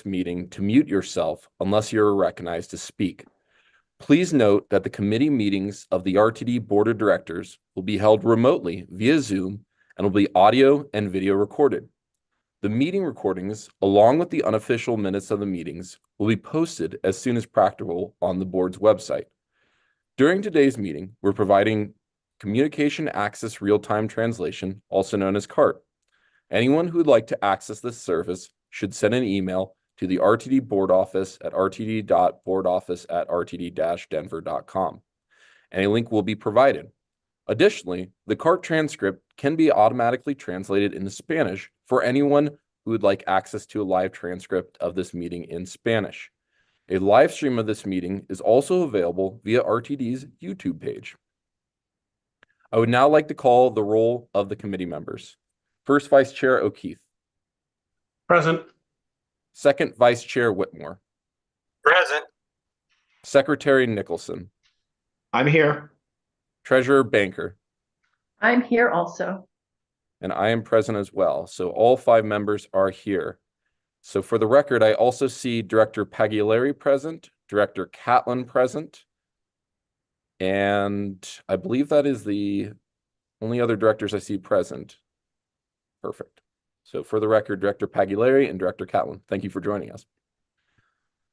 meeting to mute yourself unless you are recognized to speak. Please note that the committee meetings of the RTD Board of Directors will be held remotely via Zoom and will be audio and video recorded. The meeting recordings, along with the unofficial minutes of the meetings, will be posted as soon as practical on the board's website. During today's meeting, we're providing Communication Access Real-Time Translation, also known as CART. Anyone who would like to access this service should send an email to the RTD board office at rtd.boardoffice@rtd-denver.com. And a link will be provided. Additionally, the CART transcript can be automatically translated into Spanish for anyone who would like access to a live transcript of this meeting in Spanish. A live stream of this meeting is also available via RTD's YouTube page. I would now like to call the roll of the committee members. First Vice Chair O'Keefe. Present. Second Vice Chair Whitmore. Present. Secretary Nicholson. I'm here. Treasurer Banker. I'm here also. And I am present as well. So all 5 members are here. So for the record, I also see Director Pagliari present, Director Catlin present, and I believe that is the only other directors I see present. Perfect. So for the record, Director Pagliari and Director Catlin, thank you for joining us.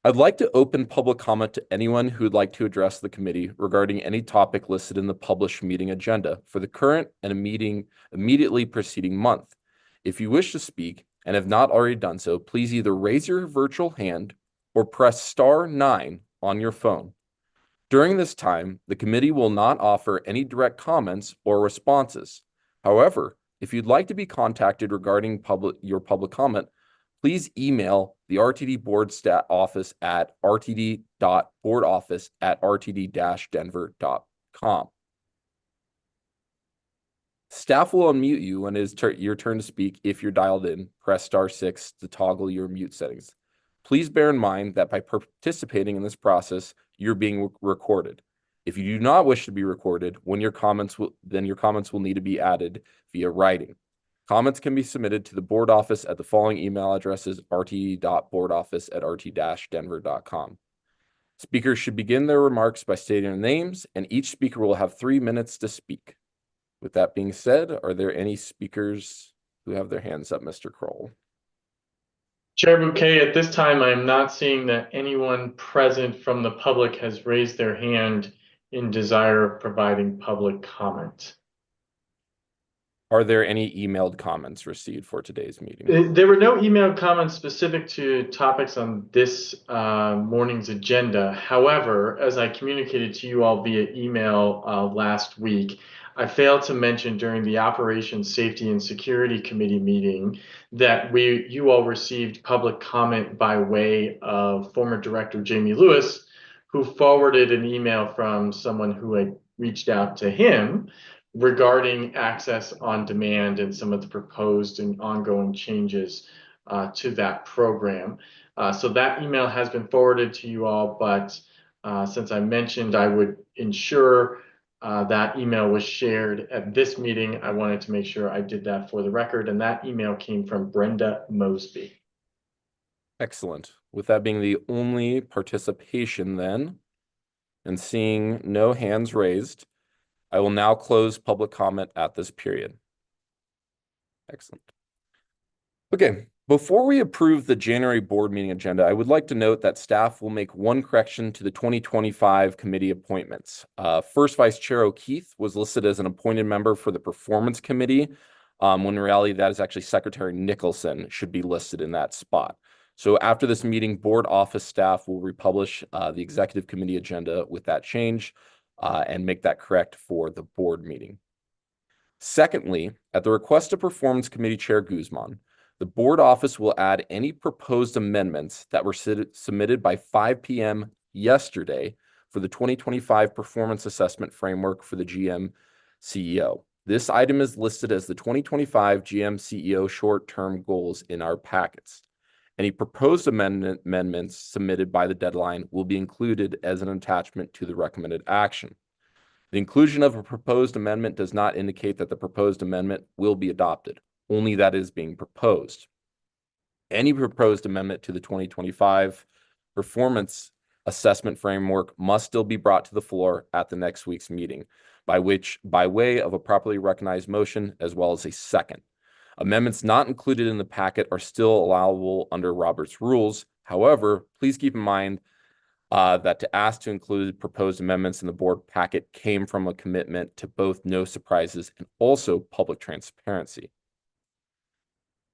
I'd like to open public comment to anyone who would like to address the committee regarding any topic listed in the published meeting agenda for the current and a meeting immediately preceding month. If you wish to speak and have not already done so, please either raise your virtual hand or press star 9 on your phone. During this time, the committee will not offer any direct comments or responses. However, if you'd like to be contacted regarding your public comment, please email the RTD board office at rtd.boardoffice@rtd-denver.com. Staff will unmute you when it is your turn to speak. If you're dialed in, press star 6 to toggle your mute settings. Please bear in mind that by participating in this process, you're being recorded. If you do not wish to be recorded, your comments will need to be added via writing. Comments can be submitted to the board office at the following email addresses: rtd.boardoffice@rt-denver.com. Speakers should begin their remarks by stating their names, and each speaker will have 3 minutes to speak. With that being said, are there any speakers who have their hands up, Mr. Kroll? Chair Bouquet, at this time, I am not seeing that anyone present from the public has raised their hand in desire of providing public comment. Are there any emailed comments received for today's meeting? There were no emailed comments specific to topics on this morning's agenda. However, as I communicated to you all via email last week, I failed to mention during the Operations Safety and Security Committee meeting that you all received public comment by way of former Director Jamie Lewis, who forwarded an email from someone who had reached out to him regarding access on demand and some of the proposed and ongoing changes to that program. So that email has been forwarded to you all, but since I mentioned I would ensure that email was shared at this meeting, I wanted to make sure I did that for the record, and that email came from Brenda Mosby. Excellent. With that being the only participation then, and seeing no hands raised, I will now close public comment at this period. Excellent. Okay, before we approve the January board meeting agenda, I would like to note that staff will make one correction to the 2025 committee appointments. First Vice Chair O'Keefe was listed as an appointed member for the Performance Committee, when in reality that is actually Secretary Nicholson should be listed in that spot. So after this meeting, board office staff will republish the executive committee agenda with that change and make that correct for the board meeting. Secondly, at the request of Performance Committee Chair Guzman, the board office will add any proposed amendments that were submitted by 5 p.m. yesterday for the 2025 Performance Assessment Framework for the GM CEO. This item is listed as the 2025 GM CEO short-term goals in our packets. Any proposed amendments submitted by the deadline will be included as an attachment to the recommended action. The inclusion of a proposed amendment does not indicate that the proposed amendment will be adopted, only that is being proposed. Any proposed amendment to the 2025 performance assessment framework must still be brought to the floor at the next week's meeting, by way of a properly recognized motion as well as a second. Amendments not included in the packet are still allowable under Robert's rules. However, please keep in mind that to ask to include proposed amendments in the board packet came from a commitment to both no surprises and also public transparency.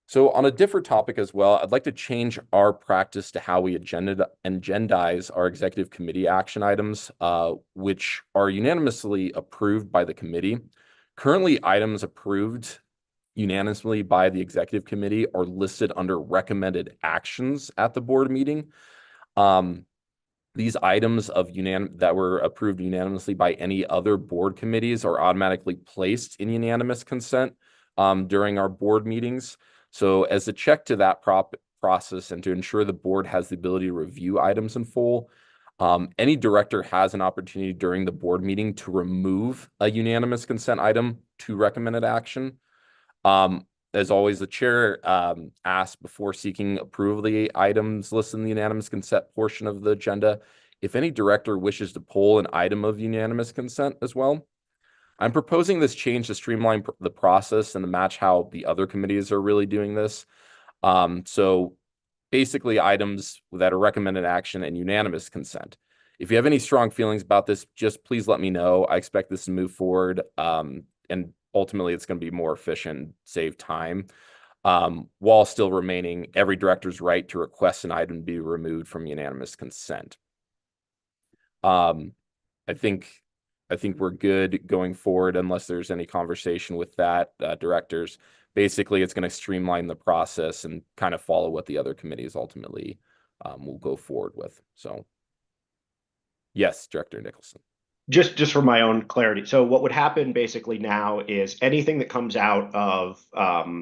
So on a different topic as well, I'd like to change our practice to how we agendize our executive committee action items, which are unanimously approved by the committee. Currently, items approved unanimously by the executive committee are listed under recommended actions at the board meeting. These items that were approved unanimously by any other board committees are automatically placed in unanimous consent during our board meetings. So as a check to that process and to ensure the board has the ability to review items in full, any director has an opportunity during the board meeting to remove a unanimous consent item to recommended action. As always, the chair asks before seeking approval of the items listed in the unanimous consent portion of the agenda if any director wishes to pull an item of unanimous consent as well. I'm proposing this change to streamline the process and to match how the other committees are really doing this. So basically items that are recommended action and unanimous consent. If you have any strong feelings about this, just please let me know. I expect this to move forward, and ultimately it's going to be more efficient, save time, while still remaining every director's right to request an item be removed from unanimous consent. I think we're good going forward unless there's any conversation with that, directors. Basically, it's going to streamline the process and kind of follow what the other committees ultimately will go forward with. So, yes, Director Nicholson. Just for my own clarity. So what would happen basically now is anything that comes out of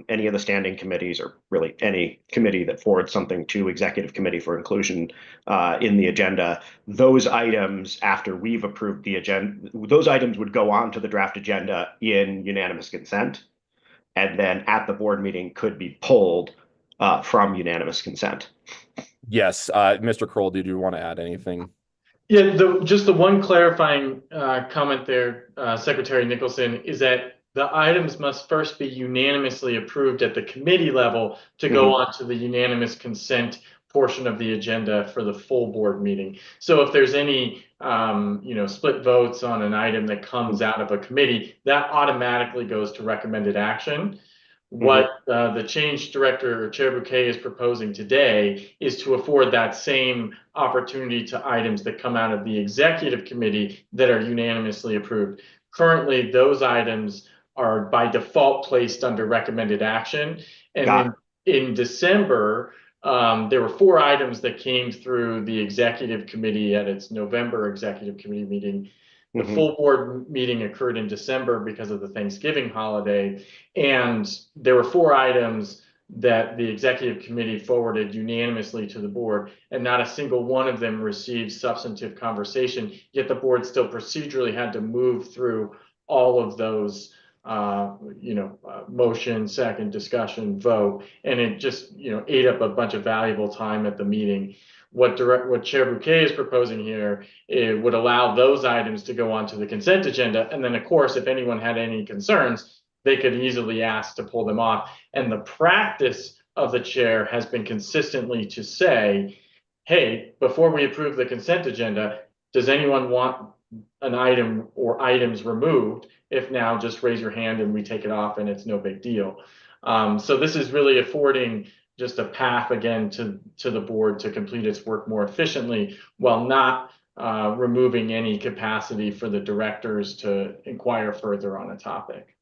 any of the standing committees, or really any committee that forwards something to executive committee for inclusion in the agenda, those items, after we've approved the agenda, those items would go on to the draft agenda in unanimous consent, and then at the board meeting could be pulled from unanimous consent. Yes, Mr. Kroll, did you want to add anything? Yeah, just the one clarifying comment there, Secretary Nicholson, is that the items must first be unanimously approved at the committee level to go on to the unanimous consent portion of the agenda for the full board meeting. So if there's any split votes on an item that comes out of a committee, that automatically goes to recommended action. What the change director or Chair Bouquet is proposing today is to afford that same opportunity to items that come out of the executive committee that are unanimously approved. Currently, those items are by default placed under recommended action. And in December, there were 4 items that came through the executive committee at its November executive committee meeting. The full board meeting occurred in December because of the Thanksgiving holiday, and there were 4 items that the executive committee forwarded unanimously to the board, and not a single one of them received substantive conversation, yet the board still procedurally had to move through all of those motion, second, discussion, vote, and it just ate up a bunch of valuable time at the meeting. What Chair Bouquet is proposing here, it would allow those items to go onto the consent agenda, and then of course if anyone had any concerns, they could easily ask to pull them off. And the practice of the chair has been consistently to say, hey, before we approve the consent agenda, does anyone want an item or items removed? If now, just raise your hand and we take it off and it's no big deal. So this is really affording just a path again to the board to complete its work more efficiently while not removing any capacity for the directors to inquire further on a topic.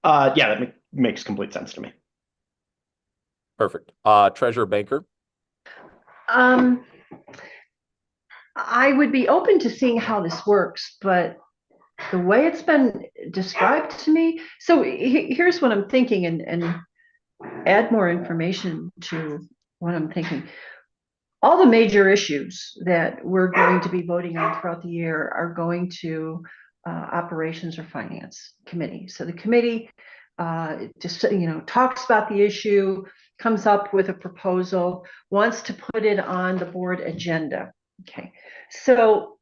Yeah, that makes complete sense to me. Perfect. Treasurer Banker. I would be open to seeing how this works, but the way it's been described to me, so here's what I'm thinking, and add more information to what I'm thinking. All the major issues that we're going to be voting on throughout the year are going to operations or finance committee. So the committee just, talks about the issue, comes up with a proposal, wants to put it on the board agenda. Okay, so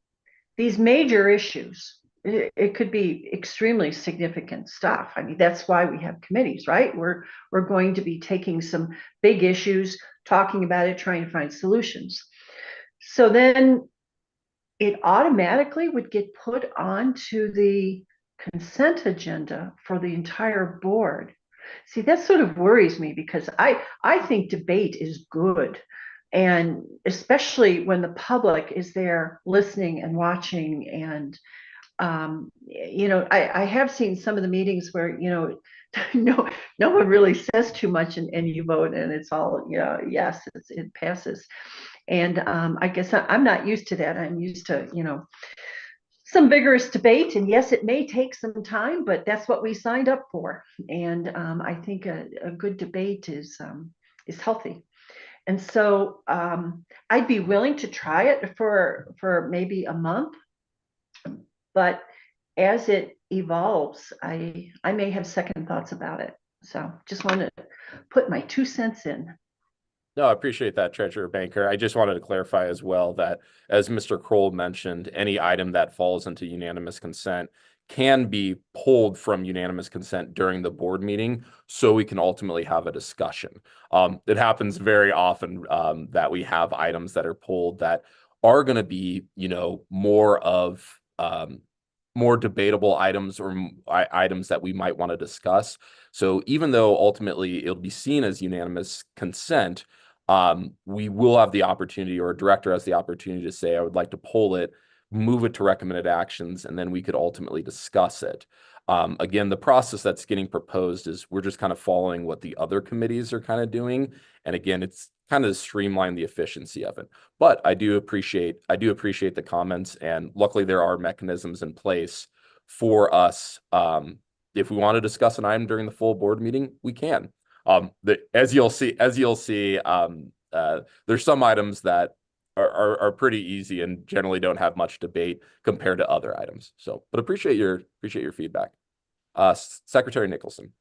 these major issues, it could be extremely significant stuff. I mean, that's why we have committees, right? We're going to be taking some big issues, talking about it, trying to find solutions. So then it automatically would get put onto the consent agenda for the entire board. See, that sort of worries me because I think debate is good. And especially when the public is there listening and watching. And, I have seen some of the meetings where, no one really says too much and you vote and it's all, yes, it passes. And I guess I'm not used to that. I'm used to, some vigorous debate. And yes, it may take some time, but that's what we signed up for. And I think a good debate is healthy. And so I'd be willing to try it for maybe a month. But as it evolves, I may have second thoughts about it. So just want to put my 2 cents in. No, I appreciate that, Treasurer Banker. I just wanted to clarify as well that, as Mr. Kroll mentioned, any item that falls into unanimous consent can be pulled from unanimous consent during the board meeting so we can ultimately have a discussion. It happens very often that we have items that are pulled that are going to be, more of more debatable items or items that we might want to discuss. So even though ultimately it'll be seen as unanimous consent, we will have the opportunity, or a director has the opportunity to say, I would like to pull it, move it to recommended actions, and then we could ultimately discuss it. Again, the process that's getting proposed is we're just kind of following what the other committees are kind of doing. And again, it's kind of to streamline the efficiency of it. But I do appreciate the comments, and luckily there are mechanisms in place for us. If we want to discuss an item during the full board meeting, we can. As you'll see, there's some items that are pretty easy and generally don't have much debate compared to other items. So, but appreciate your feedback. Secretary Nicholson.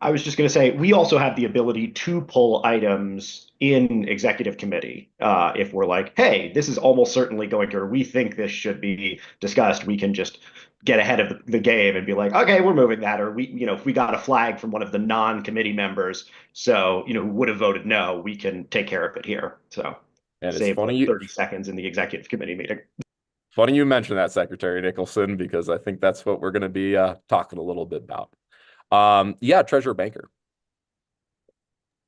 I was just going to say, we also have the ability to pull items in executive committee. If we're like, hey, this is almost certainly going to, or we think this should be discussed, we can just get ahead of the game and be like, okay, we're moving that. Or we, if we got a flag from one of the non-committee members, so, who would have voted no, we can take care of it here. So and save it's funny like 30 seconds in the executive committee meeting. Funny you mentioned that, Secretary Nicholson, because I think that's what we're going to be talking a little bit about. Yeah, Treasurer Banker.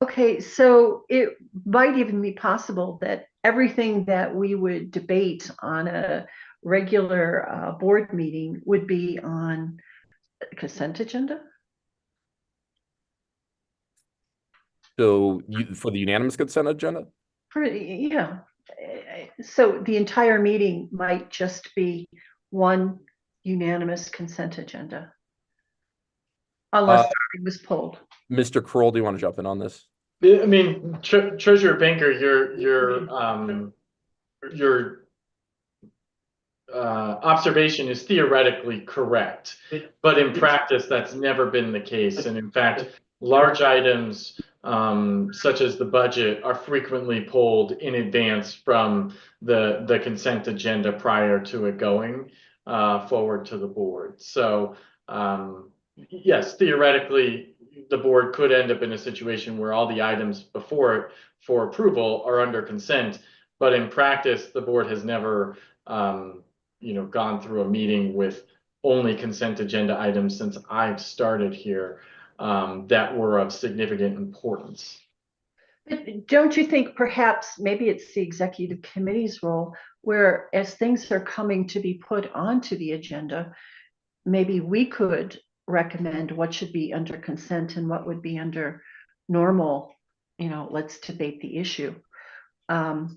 Okay, so it might even be possible that everything that we would debate on a regular board meeting would be on consent agenda? So for the unanimous consent agenda? Yeah. So the entire meeting might just be one unanimous consent agenda. Unless something was pulled. Mr. Kroll, do you want to jump in on this? I mean, Treasurer Banker, your observation is theoretically correct, but in practice, that's never been the case. And in fact, large items such as the budget are frequently pulled in advance from the consent agenda prior to it going forward to the board. So yes, theoretically, the board could end up in a situation where all the items before it for approval are under consent, but in practice, the board has never gone through a meeting with only consent agenda items since I've started here that were of significant importance. But don't you think perhaps maybe it's the executive committee's role where, as things are coming to be put onto the agenda, maybe we could recommend what should be under consent and what would be under normal, let's debate the issue. I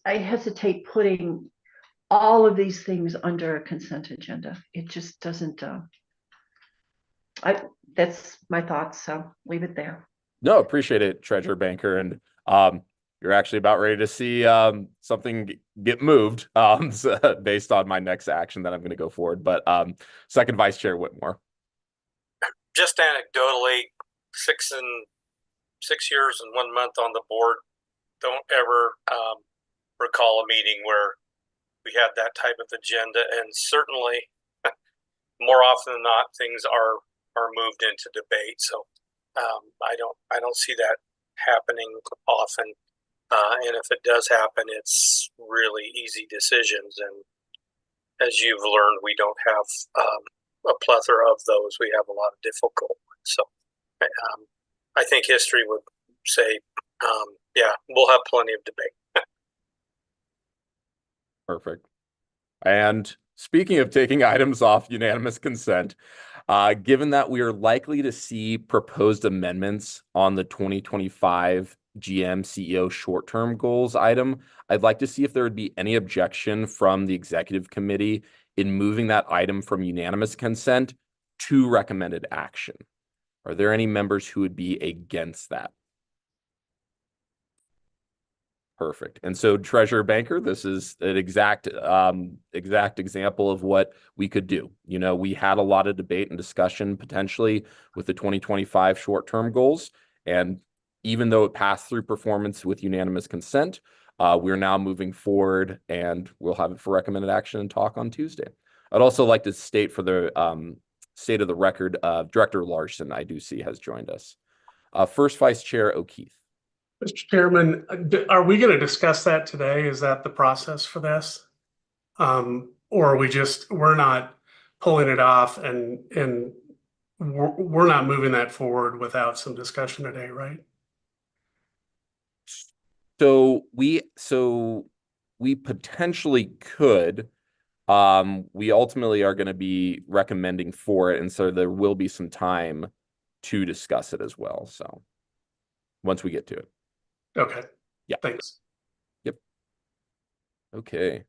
hesitate putting all of these things under a consent agenda. It just doesn't, that's my thoughts, so leave it there. No, appreciate it, Treasurer Banker. And you're actually about ready to see something get moved based on my next action that I'm going to go forward. But Second Vice Chair Whitmore. just anecdotally, 6 years and 1 month on the board, don't ever recall a meeting where we had that type of agenda, and certainly more often than not, things are moved into debate. So I don't see that happening often, and if it does happen, it's really easy decisions. And as you've learned, we don't have a plethora of those. We have a lot of difficult ones. So I think history would say, yeah, we'll have plenty of debate. Perfect. And speaking of taking items off unanimous consent, given that we are likely to see proposed amendments on the 2025 GM CEO short-term goals item, I'd like to see if there would be any objection from the executive committee in moving that item from unanimous consent to recommended action. Are there any members who would be against that? Perfect. And so, Treasurer Banker, this is an exact example of what we could do. You know, we had a lot of debate and discussion potentially with the 2025 short-term goals. And even though it passed through performance with unanimous consent, we're now moving forward and we'll have it for recommended action and talk on Tuesday. I'd also like to state for the state of the record, Director Larson, I do see, has joined us. First Vice Chair O'Keefe. Mr. Chairman, are we going to discuss that today? Is that the process for this? Or are we're not pulling it off and we're not moving that forward without some discussion today, right? So we potentially could. We ultimately are going to be recommending for it, and so there will be some time to discuss it as well. So once we get to it. Okay. Yeah. Thanks. Yep. Okay.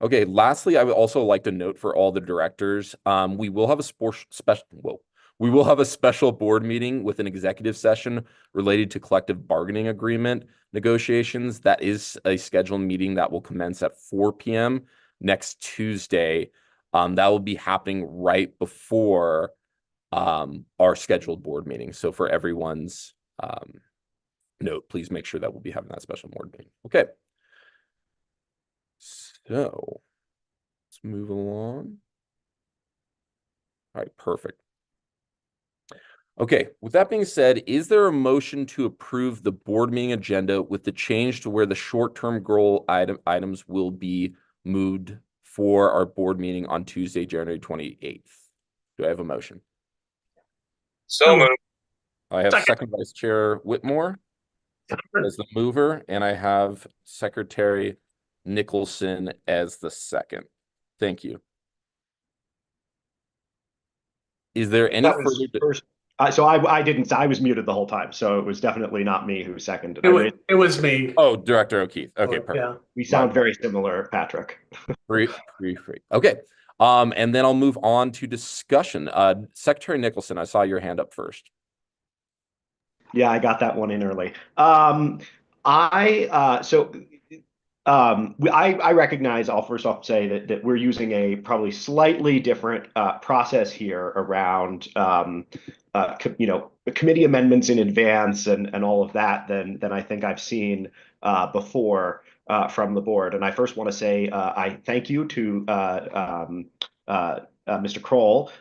Okay. Lastly, I would also like to note for all the directors, we will have a special board meeting with an executive session related to collective bargaining agreement negotiations. That is a scheduled meeting that will commence at 4 p.m. next Tuesday. That will be happening right before our scheduled board meeting. So for everyone's note, please make sure that we'll be having that special board meeting. Okay. So let's move along. All right, perfect. Okay, with that being said, is there a motion to approve the board meeting agenda with the change to where the short-term goal items will be moved for our board meeting on Tuesday, January 28th? Do I have a motion? So moved. I have Second Vice Chair Whitmore as the mover, and I have Secretary Nicholson as the second. Thank you. Is there any further? So I was muted the whole time, so it was definitely not me who seconded. It was me. Oh, Director O'Keefe. Okay, perfect. Yeah. We sound very similar, Patrick. Free. Okay. And then I'll move on to discussion. Secretary Nicholson, I saw your hand up first. Yeah, I got that one in early. I recognize, I'll first off say that we're using a probably slightly different process here around committee amendments in advance and all of that than I think I've seen before from the board. And I first want to say I thank you to Mr. Kroll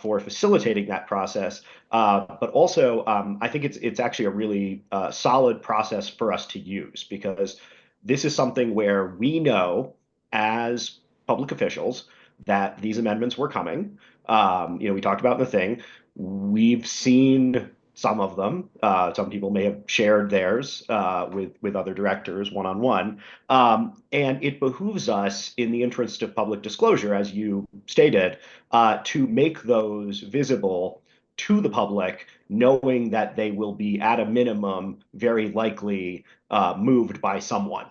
for facilitating that process. But also, I think it's actually a really solid process for us to use, because this is something where we know as public officials that these amendments were coming. We talked about the thing. We've seen some of them. Some people may have shared theirs with other directors one-on-one. And it behooves us, in the interest of public disclosure, as you stated, to make those visible to the public, knowing that they will be, at a minimum, very likely moved by someone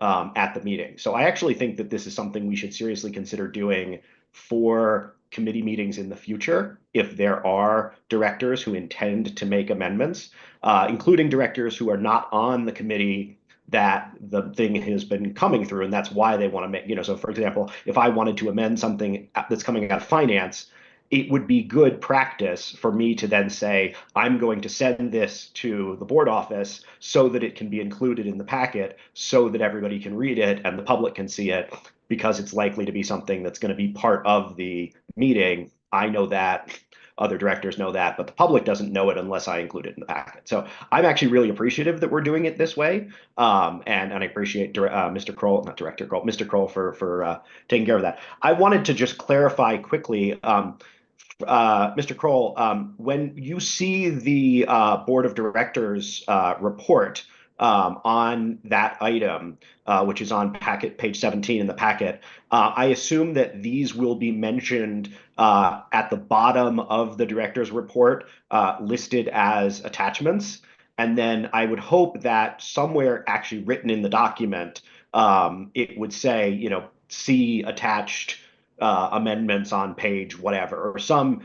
at the meeting. So I actually think that this is something we should seriously consider doing for committee meetings in the future, if there are directors who intend to make amendments, including directors who are not on the committee that the thing has been coming through, and that's why they want to make, so for example, if I wanted to amend something that's coming out of finance, it would be good practice for me to then say, I'm going to send this to the board office so that it can be included in the packet so that everybody can read it and the public can see it, because it's likely to be something that's going to be part of the meeting. I know that, other directors know that, but the public doesn't know it unless I include it in the packet. So I'm actually really appreciative that we're doing it this way. And I appreciate Mr. Kroll, not Director Kroll, Mr. Kroll for taking care of that. I wanted to just clarify quickly, Mr. Kroll, when you see the Board of Directors report on that item, which is on packet page 17 in the packet, I assume that these will be mentioned at the bottom of the director's report, listed as attachments. And then I would hope that somewhere actually written in the document, it would say, you know, see attached amendments on page whatever, or some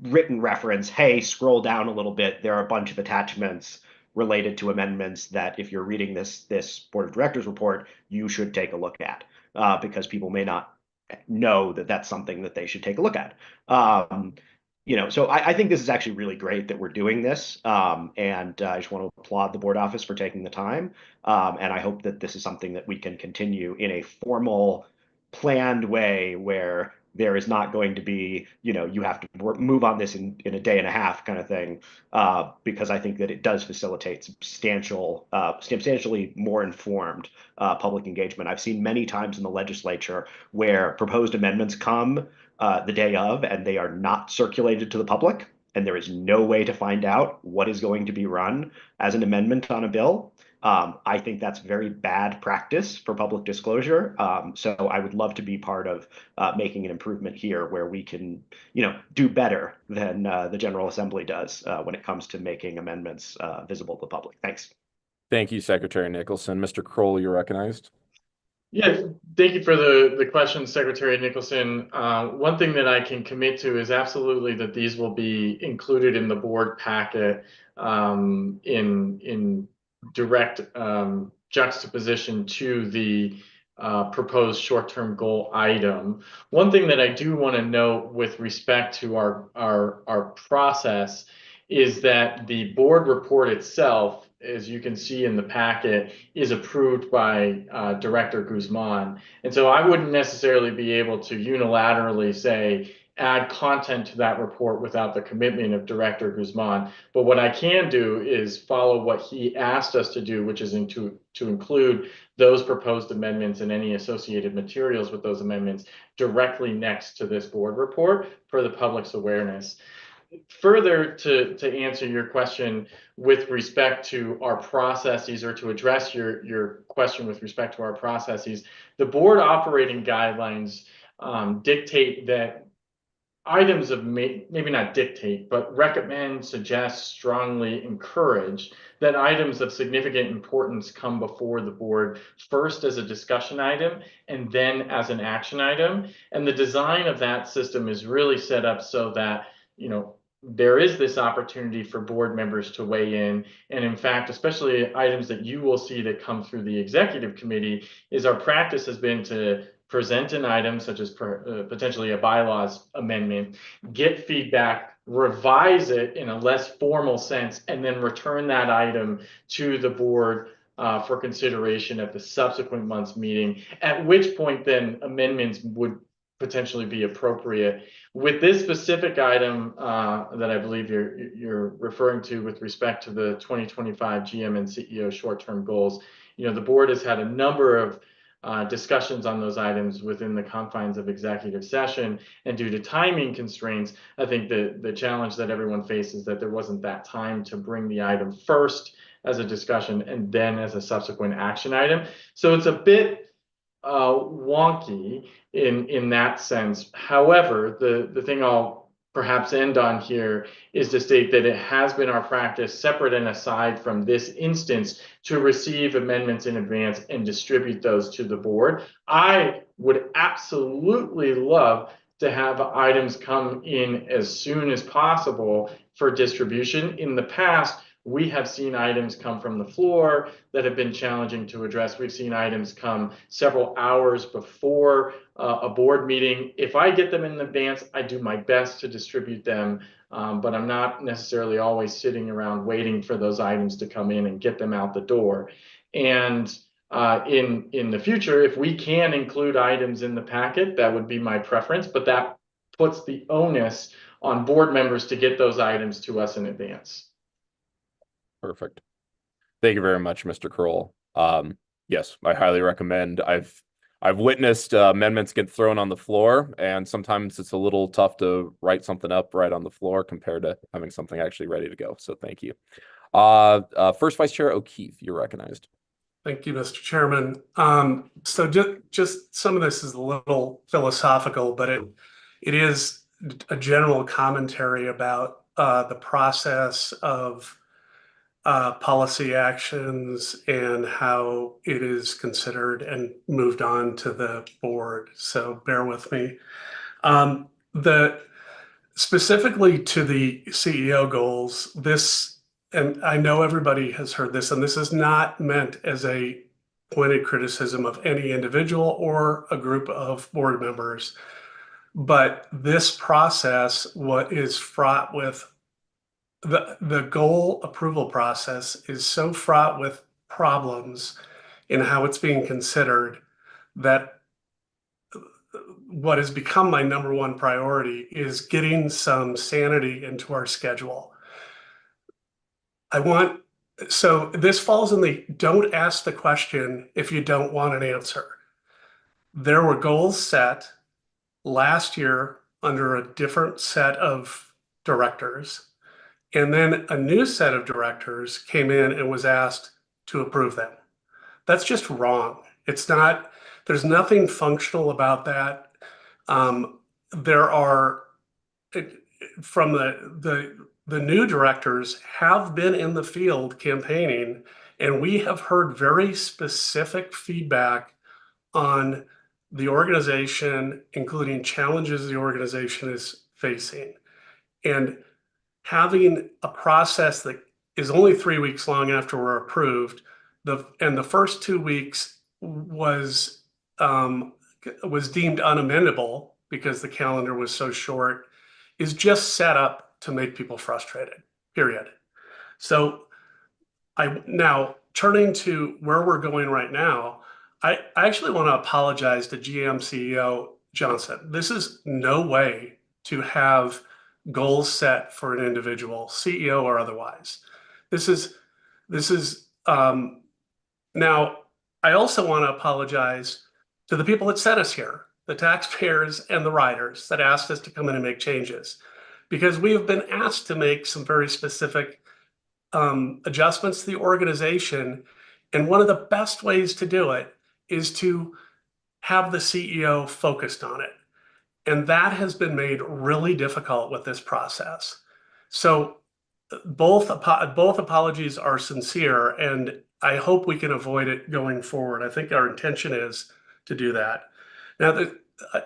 written reference, hey, scroll down a little bit, there are a bunch of attachments related to amendments that if you're reading this Board of Directors report, you should take a look at, because people may not know that that's something that they should take a look at. You know, so I think this is actually really great that we're doing this, and I just want to applaud the board office for taking the time, and I hope that this is something that we can continue in a formal, planned way where there is not going to be, you know, you have to move on this in a day and a half kind of thing, because I think that it does facilitate substantially more informed public engagement. I've seen many times in the legislature where proposed amendments come the day of and they are not circulated to the public, and there is no way to find out what is going to be run as an amendment on a bill. I think that's very bad practice for public disclosure. So I would love to be part of making an improvement here where we can, you know, do better than the General Assembly does when it comes to making amendments visible to the public. Thanks. Thank you, Secretary Nicholson. Mr. Kroll, you're recognized. Yeah, thank you for the question, Secretary Nicholson. One thing that I can commit to is absolutely that these will be included in the board packet in direct juxtaposition to the proposed short-term goal item. One thing that I do want to note with respect to our process is that the board report itself, as you can see in the packet, is approved by Director Guzman. And so I wouldn't necessarily be able to unilaterally say, add content to that report without the commitment of Director Guzman. But what I can do is follow what he asked us to do, which is to include those proposed amendments and any associated materials with those amendments directly next to this board report for the public's awareness. Further, to answer your question with respect to our processes, or to address your question with respect to our processes, the board operating guidelines dictate that items of maybe not dictate, but recommend, suggest, strongly encourage that items of significant importance come before the board first as a discussion item and then as an action item. And the design of that system is really set up so that, you know, there is this opportunity for board members to weigh in. And in fact, especially items that you will see that come through the executive committee, is our practice has been to present an item such as potentially a bylaws amendment, get feedback, revise it in a less formal sense, and then return that item to the board for consideration at the subsequent month's meeting, at which point then amendments would potentially be appropriate. With this specific item that I believe you're referring to with respect to the 2025 GM and CEO short-term goals, you know, the board has had a number of discussions on those items within the confines of executive session, and due to timing constraints, I think the challenge that everyone faces is that there wasn't that time to bring the item first as a discussion and then as a subsequent action item. So it's a bit wonky in that sense. However, the thing I'll perhaps end on here is to state that it has been our practice, separate and aside from this instance, to receive amendments in advance and distribute those to the board. I would absolutely love to have items come in as soon as possible for distribution. In the past, We have seen items come from the floor that have been challenging to address. We've seen items come several hours before a board meeting. If I get them in advance, I do my best to distribute them, but I'm not necessarily always sitting around waiting for those items to come in and get them out the door. And in the future, if we can include items in the packet, that would be my preference, but that puts the onus on board members to get those items to us in advance. Perfect. Thank you very much, Mr. Kroll. Yes, I highly recommend. I've witnessed amendments get thrown on the floor, and sometimes it's a little tough to write something up right on the floor compared to having something actually ready to go. So thank you. First Vice Chair O'Keefe, you're recognized. Thank you, Mr. Chairman. So just some of this is a little philosophical, but it is a general commentary about the process of policy actions and how it is considered and moved on to the board. So bear with me. Specifically to the CEO goals, and I know everybody has heard this, and this is not meant as a pointed criticism of any individual or a group of board members, but this process, what is fraught with the goal approval process is so fraught with problems in how it's being considered that what has become my number one priority is getting some sanity into our schedule. So this falls in the don't ask the question if you don't want an answer. There were goals set last year under a different set of directors. And then a new set of directors came in and was asked to approve them. That's just wrong. There's nothing functional about that. There are, from the new directors have been in the field campaigning, and we have heard very specific feedback on the organization, including challenges the organization is facing. And having a process that is only 3 weeks long after we're approved, and the first 2 weeks was deemed unamendable because the calendar was so short, is just set up to make people frustrated, period. So now turning to where we're going right now, I actually want to apologize to GM CEO Johnson. This is no way to have goals set for an individual, CEO or otherwise. This is now, I also want to apologize to the people that sent us here, the taxpayers and the riders that asked us to come in and make changes, because we have been asked to make some very specific adjustments to the organization. And one of the best ways to do it is to have the CEO focused on it. And that has been made really difficult with this process. So both apologies are sincere, and I hope we can avoid it going forward. I think our intention is to do that. Now,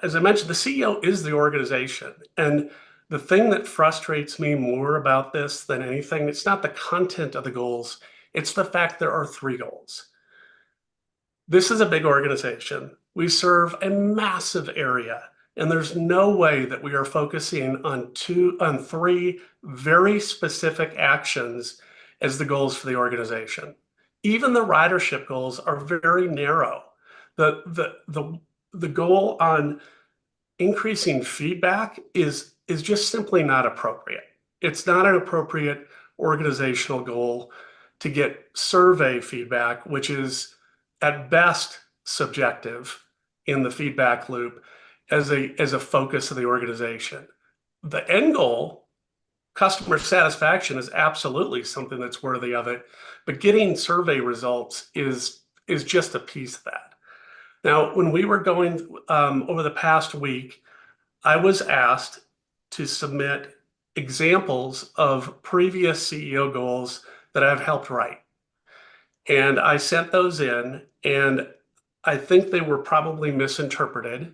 as I mentioned, the CEO is the organization. And the thing that frustrates me more about this than anything, it's not the content of the goals, it's the fact there are 3 goals. This is a big organization. We serve a massive area, and there's no way that we are focusing on 3 very specific actions as the goals for the organization. Even the ridership goals are very narrow. The goal on increasing feedback is just simply not appropriate. It's not an appropriate organizational goal to get survey feedback, which is at best subjective in the feedback loop, as a focus of the organization. The end goal, customer satisfaction, is absolutely something that's worthy of it, but getting survey results is just a piece of that. Now, when we were going over the past week, I was asked to submit examples of previous CEO goals that I've helped write. And I sent those in, and I think they were probably misinterpreted.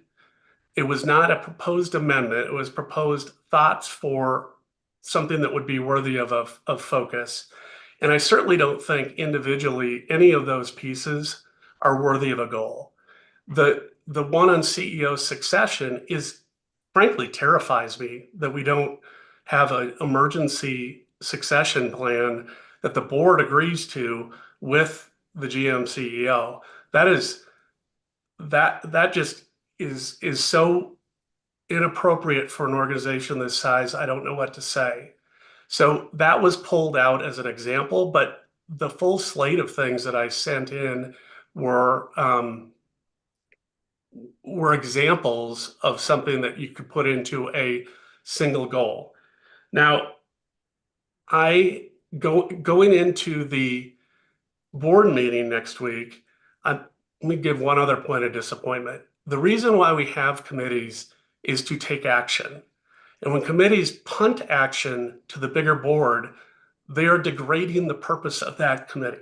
It was not a proposed amendment. It was proposed thoughts for something that would be worthy of focus. And I certainly don't think individually any of those pieces are worthy of a goal. The one on CEO succession is frankly terrifies me that we don't have an emergency succession plan that the board agrees to with the GM CEO. That just is so inappropriate for an organization this size. I don't know what to say. So that was pulled out as an example, but the full slate of things that I sent in were examples of something that you could put into a single goal. Now, going into the board meeting next week, let me give one other point of disappointment. The reason why we have committees is to take action. And when committees punt action to the bigger board, they are degrading the purpose of that committee.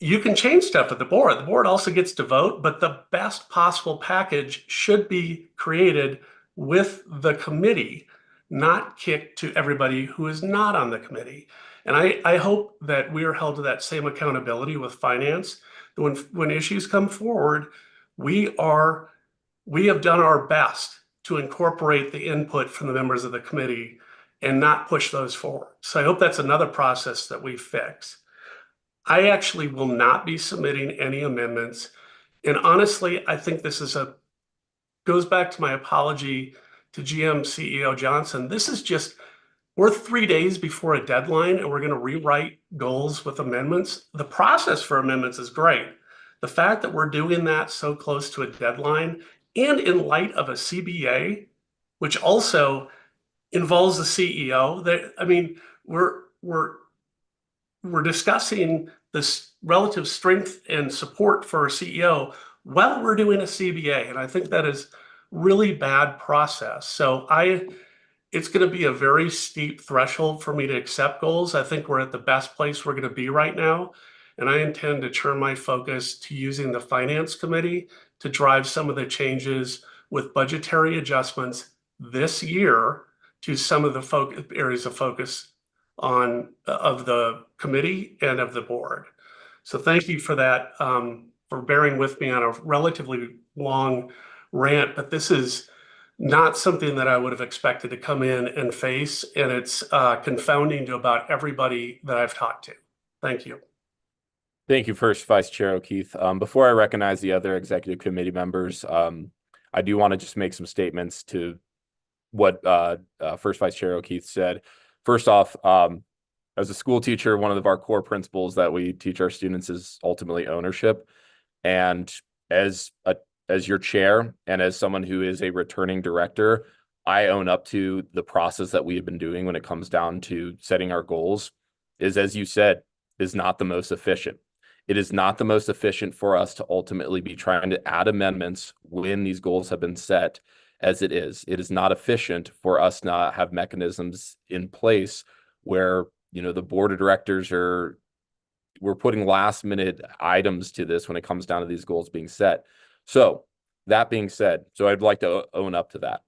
You can change stuff at the board. The board also gets to vote, but the best possible package should be created with the committee, not kicked to everybody who is not on the committee. And I hope that we are held to that same accountability with finance. When issues come forward, we have done our best to incorporate the input from the members of the committee and not push those forward. So I hope that's another process that we fix. I actually will not be submitting any amendments. And honestly, I think this goes back to my apology to GM CEO Johnson. This is just, we're 3 days before a deadline and we're going to rewrite goals with amendments. The process for amendments is great. The fact that we're doing that so close to a deadline and in light of a CBA, which also involves the CEO, we're discussing this relative strength and support for a CEO while we're doing a CBA. And I think that is really bad process. So it's going to be a very steep threshold for me to accept goals. I think we're at the best place we're going to be right now. And I intend to turn my focus to using the finance committee to drive some of the changes with budgetary adjustments this year to some of the areas of focus of the committee and of the board. So thank you for that, for bearing with me on a relatively long rant, but this is not something that I would have expected to come in and face, and it's confounding to about everybody that I've talked to. Thank you. Thank you, First Vice Chair O'Keefe. Before I recognize the other executive committee members, I do want to just make some statements to what First Vice Chair O'Keefe said. First off, as a school teacher, one of our core principles that we teach our students is ultimately ownership. And as your chair and as someone who is a returning director, I own up to the process that we have been doing when it comes down to setting our goals is, as you said, is not the most efficient. It is not the most efficient for us to ultimately be trying to add amendments when these goals have been set as it is. It is not efficient for us not have mechanisms in place where, the board of directors we're putting last minute items to this when it comes down to these goals being set. So that being said, I'd like to own up to that.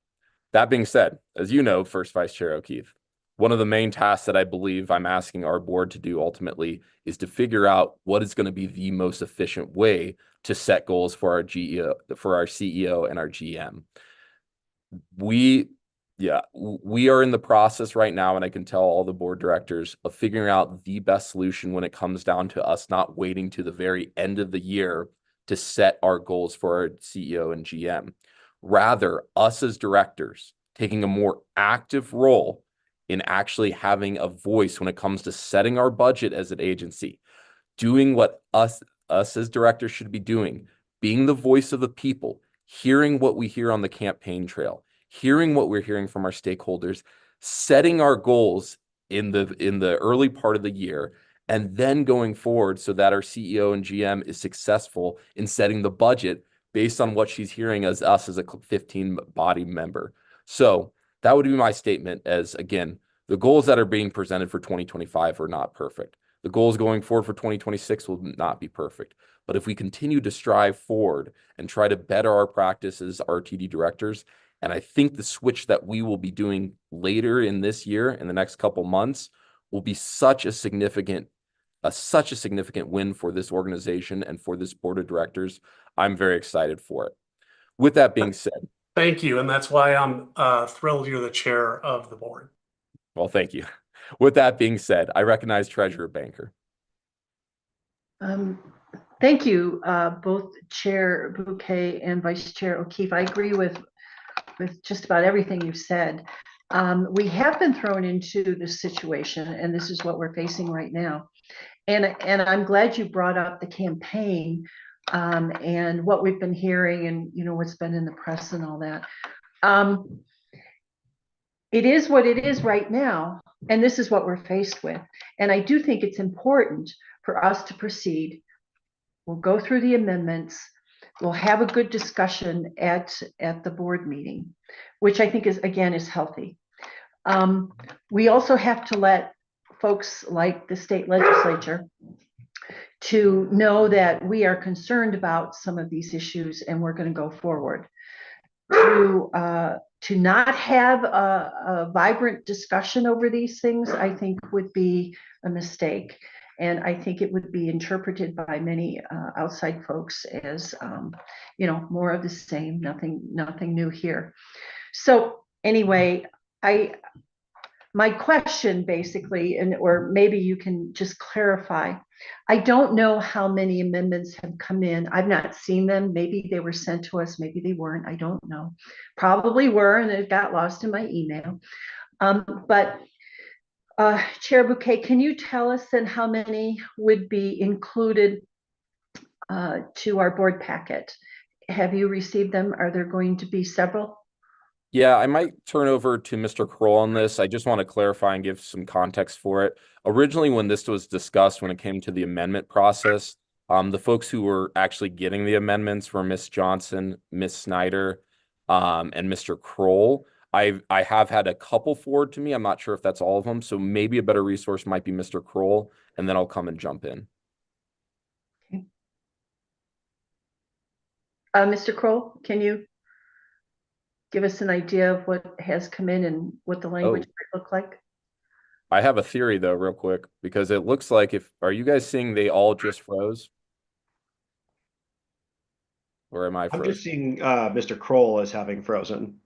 That being said, as you know, First Vice Chair O'Keefe, one of the main tasks that I believe I'm asking our board to do ultimately is to figure out what is going to be the most efficient way to set goals for our CEO and our GM. We are in the process right now, and I can tell all the board directors of figuring out the best solution when it comes down to us not waiting to the very end of the year to set our goals for our CEO and GM. Rather, us as directors taking a more active role in actually having a voice when it comes to setting our budget as an agency, doing what us as directors should be doing, being the voice of the people, hearing what we hear on the campaign trail, hearing what we're hearing from our stakeholders, setting our goals in the early part of the year, and then going forward so that our CEO and GM is successful in setting the budget based on what she's hearing as us as a 15 body member. So that would be my statement as, again, the goals that are being presented for 2025 are not perfect. The goals going forward for 2026 will not be perfect. But if we continue to strive forward and try to better our practices, RTD directors, and I think the switch that we will be doing later in this year, in the next couple months, will be such a significant win for this organization and for this board of directors. I'm very excited for it. With that being said, Thank you, and that's why I'm thrilled you're the chair of the board. well, thank you. With that being said, I recognize Treasurer Banker. Thank you, both Chair Bouquet and Vice Chair O'Keefe. I agree with just about everything you've said. We have been thrown into this situation, and this is what we're facing right now. And I'm glad you brought up the campaign and what we've been hearing, and what's been in the press and all that. It is what it is right now, and this is what we're faced with. And I do think it's important for us to proceed. We'll go through the amendments. We'll have a good discussion at the board meeting, which I think is healthy. We also have to let folks like the state legislature to know that we are concerned about some of these issues, and we're going to go forward. To not have a vibrant discussion over these things, I think would be a mistake. And I think it would be interpreted by many outside folks as, more of the same, nothing new here. So anyway, my question basically, or maybe you can just clarify, I don't know how many amendments have come in. I've not seen them. Maybe they were sent to us, maybe they weren't. I don't know. Probably were, and it got lost in my email. But Chair Bouquet, can you tell us then how many would be included to our board packet? Have you received them? Are there going to be several? Yeah, I might turn over to Mr. Kroll on this. I just want to clarify and give some context for it. Originally, when this was discussed, when it came to the amendment process, the folks who were actually getting the amendments were Ms. Johnson, Ms. Snyder, and Mr. Kroll. I have had a couple forward to me. I'm not sure if that's all of them. So maybe a better resource might be Mr. Kroll, and then I'll come and jump in. Okay. Mr. Kroll, can you give us an idea of what has come in and what the language might look like? I have a theory though, real quick, because it looks like are you guys seeing they all just froze? Or am I I'm frozen? just seeing Mr. Kroll as having frozen.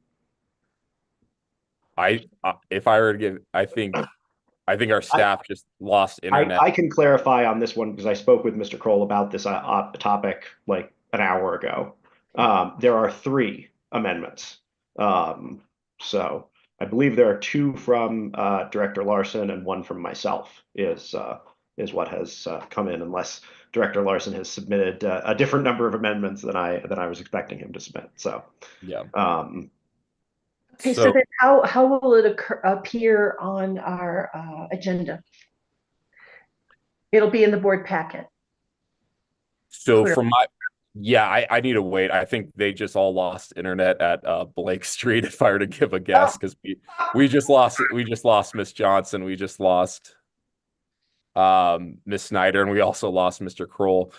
If I were to give, I think our staff just lost internet. I can clarify on this one because I spoke with Mr. Kroll about this topic like an hour ago. There are 3 amendments. So I believe there are 2 from Director Larson and 1 from myself is what has come in, unless Director Larson has submitted a different number of amendments than I was expecting him to submit. So yeah. Okay, so then how will it appear on our agenda? It'll be in the board packet. So Clear. from I need to wait. I think they just all lost internet at Blake Street, if I were to give a guess, because we just lost Miss Johnson, we just lost Miss Snyder, and we also lost Mr. Kroll.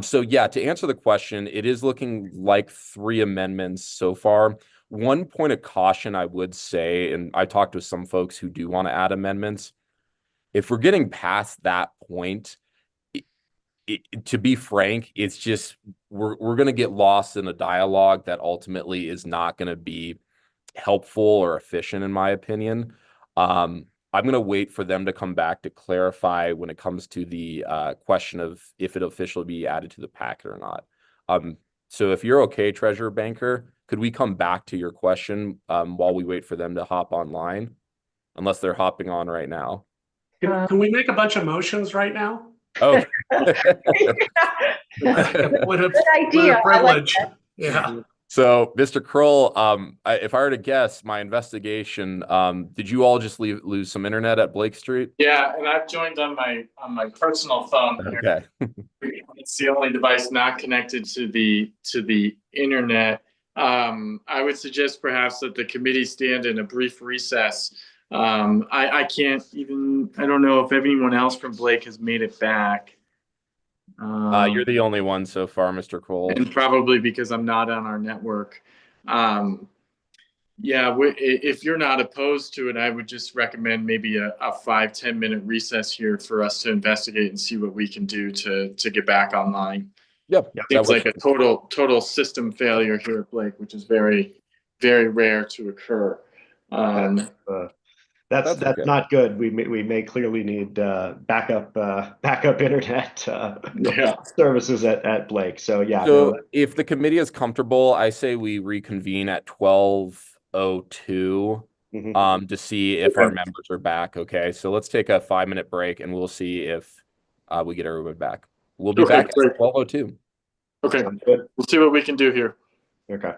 So yeah, to answer the question, it is looking like 3 amendments so far. One point of caution I would say, and I talked with some folks who do want to add amendments, if we're getting past that point, to be frank, it's just we're going to get lost in a dialogue that ultimately is not going to be helpful or efficient, in my opinion. I'm going to wait for them to come back to clarify when it comes to the question of if it officially be added to the packet or not. So if you're okay, Treasurer Banker, could we come back to your question while we wait for them to hop online? Unless they're hopping on right now. Can we make a bunch of motions right now? Oh. What a idea. privilege. Yeah. So, Mr. Kroll, if I were to guess, my investigation, did you all just lose some internet at Blake Street? Yeah, and I've joined on my personal phone here. Okay. It's the only device not connected to the internet. I would suggest perhaps that the committee stand in a brief recess. I don't know if anyone else from Blake has made it back. You're the only one so far, Mr. Kroll. And probably because I'm not on our network. Yeah, if you're not opposed to it, I would just recommend maybe a 5-10 minute recess here for us to investigate and see what we can do to get back online. Yep. Yeah, that Seems works. like a total system failure here at Blake, which is very, very rare to occur. That's That's okay. not good. We may clearly need backup internet Yeah. services at Blake. So yeah, So no, if the committee is comfortable, I say we reconvene at 12:02 mhm. to see if our Okay. members are back. Okay, so let's take a 5-minute break and we'll see if we get everyone back. We'll be Okay, back great. at 12:02. Okay, Sounds good. we'll see what we can do here. Okay.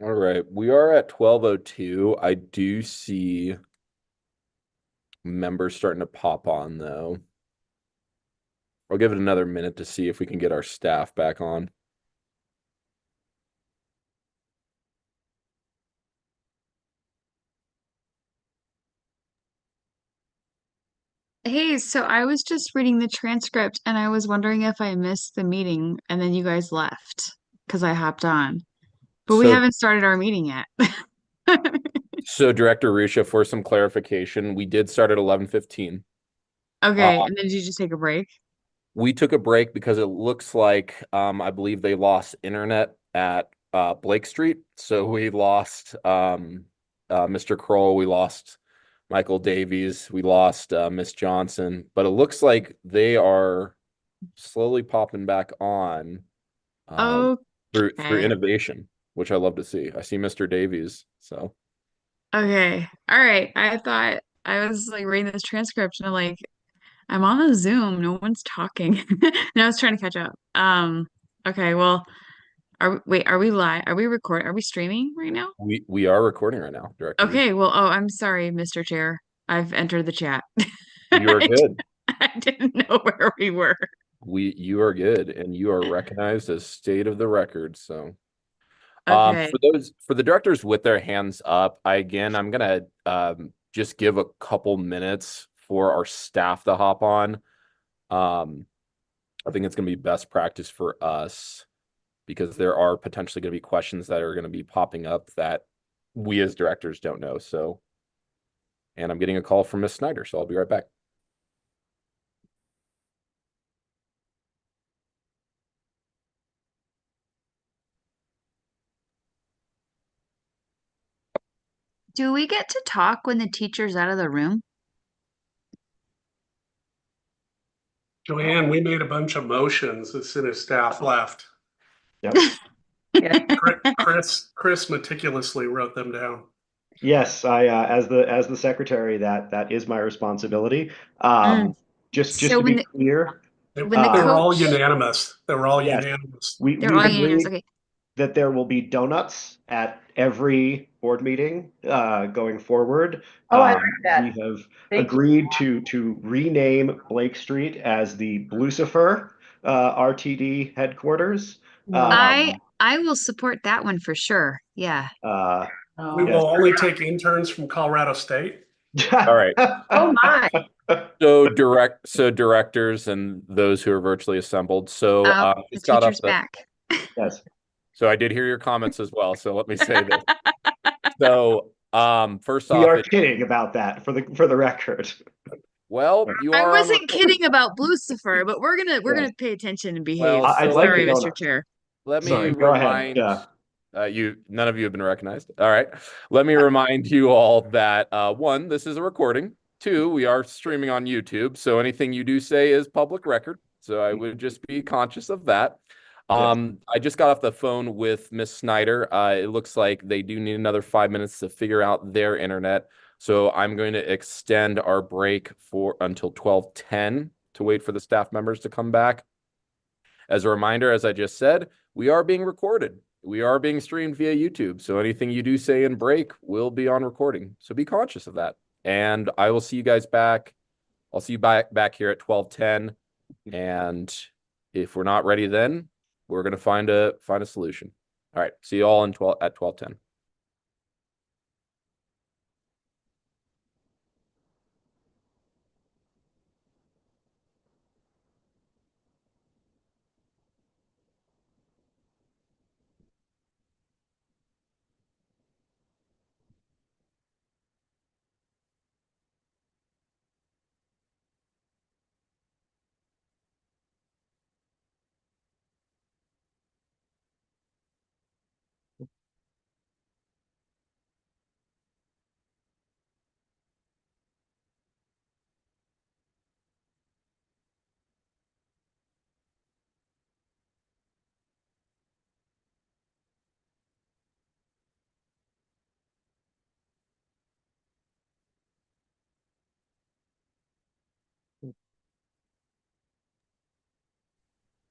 All right, we are at 12:02. I do see members starting to pop on though. I'll give it another minute to see if we can get our staff back on. Hey, so I was just reading the transcript and I was wondering if I missed the meeting and then you guys left because I hopped on. But we So, haven't started our meeting yet. so Director Rusha, for some clarification, we did start at 11:15. Okay, and then did you just take a break? We took a break because it looks like I believe they lost internet at Blake Street. So we lost Mr. Kroll, we lost Michael Davies, we lost Miss Johnson, but it looks like they are slowly popping back on through Okay. innovation, which I love to see. I see Mr. Davies, so Okay. All right. I thought I was like reading this transcript and I'm like, I'm on a Zoom, no one's talking. And I was trying to catch up. Okay, well, are we live? Are we recording? Are we streaming right now? we are recording right now, Director Rusha. Okay, well, oh, I'm sorry, Mr. Chair. I've entered the chat. You are good. I didn't know where we were. You are good, and you are recognized as state of the record. So, Okay. for the directors with their hands up, I'm gonna just give a couple minutes for our staff to hop on. I think it's gonna be best practice for us because there are potentially gonna be questions that are gonna be popping up that we as directors don't know. So, and I'm getting a call from Miss Snyder, so I'll be right back. Do we get to talk when the teacher's out of the room? Joanne, we made a bunch of motions as soon as staff left. Yep. Yeah. Chris meticulously wrote them down. Yes, I as the secretary, that is my responsibility. Mm. Just So to be clear, when the They were all coach, unanimous. They were all yes, unanimous. they're we've all unanimous. agreed Okay. that there will be donuts at every board meeting going forward. Oh, I like that. We have Thank you. agreed to rename Blake Street as the Lucifer RTD headquarters. Wow. I will support that one for sure. Yeah. We Yes. will only take interns from Colorado State. All right. Oh my. So directors and those who are virtually assembled. So Oh, the just got off teacher's the. back. Yes. So I did hear your comments as well. So let me say this. So first We off, are kidding about that for the record. well, you I are on wasn't kidding about Lucifer, but we're Yes. gonna pay attention and behave. Well, I'd so like Sorry, the Mr. donuts. Chair. let me Sorry, go ahead. remind Yeah. none of you have been recognized. All right. Let me remind you all that one, this is a recording. Two, we are streaming on YouTube. So anything you do say is public record. So I would just be conscious of that. I just got off the phone with Miss Snyder. It looks like they do need another 5 minutes to figure out their internet. So I'm going to extend our break for until 12:10 to wait for the staff members to come back. As a reminder, as I just said, we are being recorded. We are being streamed via YouTube. So anything you do say in break will be on recording. So be conscious of that. And I will see you guys back. I'll see you back here at 12:10. And if we're not ready then, we're gonna find a solution. All right. See you all at 12:10.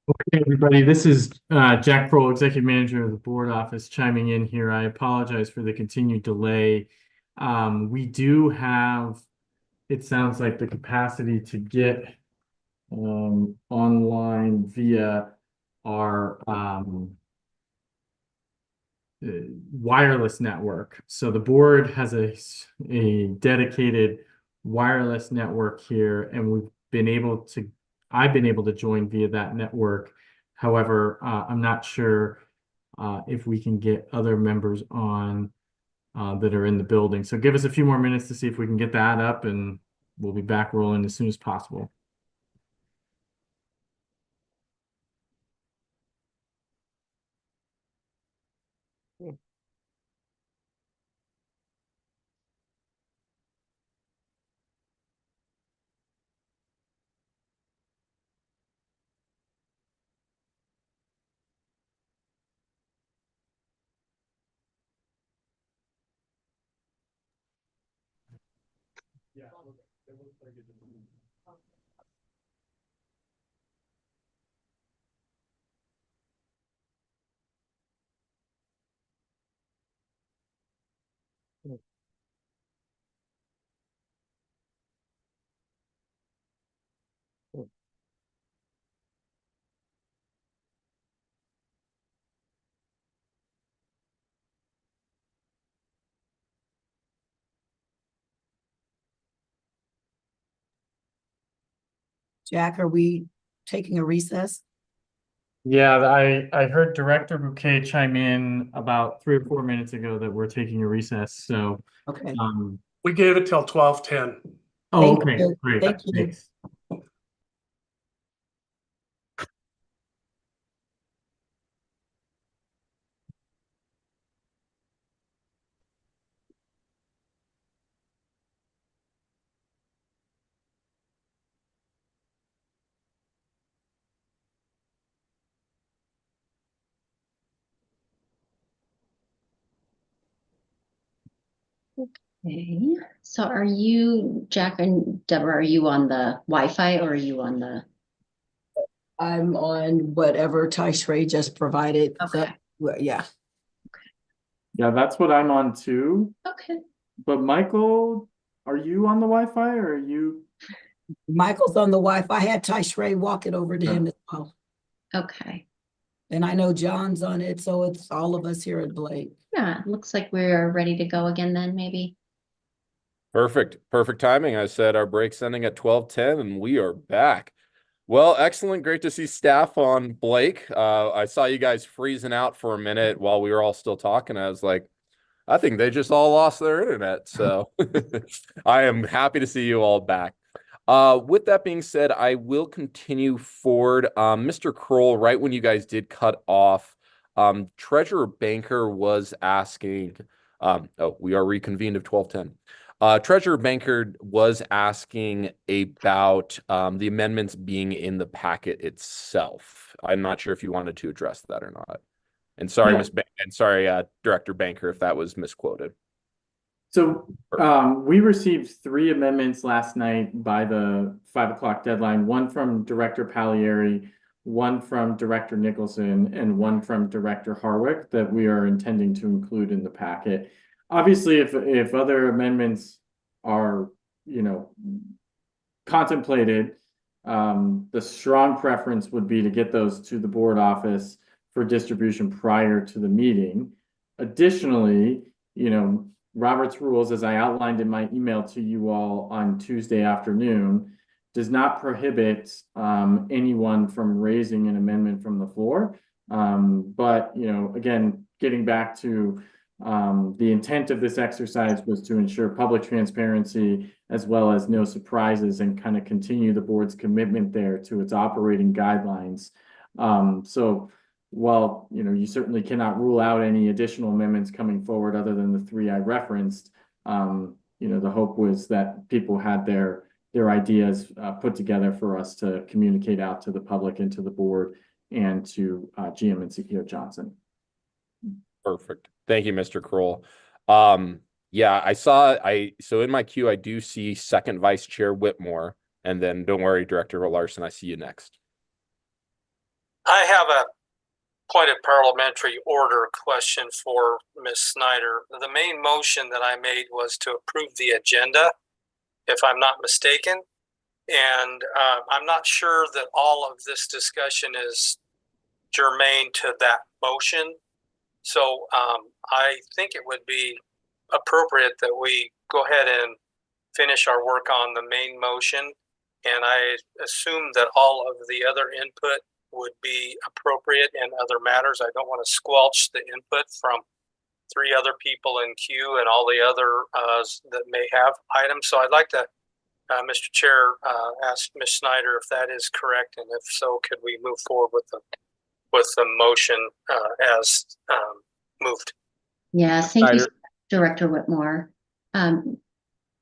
Okay, everybody, this is Jack Kroll, Executive Manager of the Board Office, chiming in here. I apologize for the continued delay. We do have, it sounds like, the capacity to get online via our wireless network. So the board has a dedicated wireless network here, and I've been able to join via that network. However, I'm not sure if we can get other members on that are in the building. So give us a few more minutes to see if we can get that up, and we'll be back rolling as soon as possible. Jack, are we taking a recess? Yeah, I heard Director Bouquet chime in about 3 or 4 minutes ago that we're taking a recess. So, Okay. We gave it till 12:10. oh, Thank okay, you. great. Thank you. Thanks. Okay, so are you, Jack and Deborah, are you on the Wi-Fi or are you on the? I'm on whatever Tishray just provided. Okay. Yeah. Yeah, that's what I'm on too. Okay. But Michael, are you on the Wi-Fi or are you? Michael's on the Wi-Fi. I had Tishray walk it over to him as well. Okay. And I know John's on it, so it's all of us here at Blake. Yeah, looks like we're ready to go again then, maybe. Perfect. Perfect timing. I said our break's ending at 12:10 and we are back. Well, excellent. Great to see staff on Blake. I saw you guys freezing out for a minute while we were all still talking. I was like, I think they just all lost their internet. So I am happy to see you all back. With that being said, I will continue forward. Mr. Kroll, right when you guys did cut off, Treasurer Banker was asking, we are reconvened of 12:10. Treasurer Banker was asking about the amendments being in the packet itself. I'm not sure if you wanted to address that or not. And sorry, Yeah. Director Banker, if that was misquoted. So we received 3 amendments last night by the 5 o'clock deadline, one from Director Pagliari, one from Director Nicholson, and one from Director Harwick that we are intending to include in the packet. Obviously, if other amendments are, contemplated, the strong preference would be to get those to the board office for distribution prior to the meeting. Additionally, Robert's rules, as I outlined in my email to you all on Tuesday afternoon, does not prohibit anyone from raising an amendment from the floor. But, again, getting back to the intent of this exercise was to ensure public transparency as well as no surprises and kind of continue the board's commitment there to its operating guidelines. So while, you certainly cannot rule out any additional amendments coming forward other than the 3 I referenced, the hope was that people had their ideas put together for us to communicate out to the public and to the board and to GM and CEO Johnson. Perfect. Thank you, Mr. Kroll. Yeah, so in my queue, I do see second Vice Chair Whitmore, and then don't worry, Director Larson, I see you next. I have a point of parliamentary order question for Ms. Snyder. The main motion that I made was to approve the agenda, if I'm not mistaken. And I'm not sure that all of this discussion is germane to that motion. So I think it would be appropriate that we go ahead and finish our work on the main motion. And I assume that all of the other input would be appropriate in other matters. I don't want to squelch the input from 3 other people in queue and all the other that may have items. So I'd like to, Mr. Chair, ask Ms. Snyder if that is correct, and if so, could we move forward with the motion as moved? Yeah, thank you, Snyder. Director Whitmore.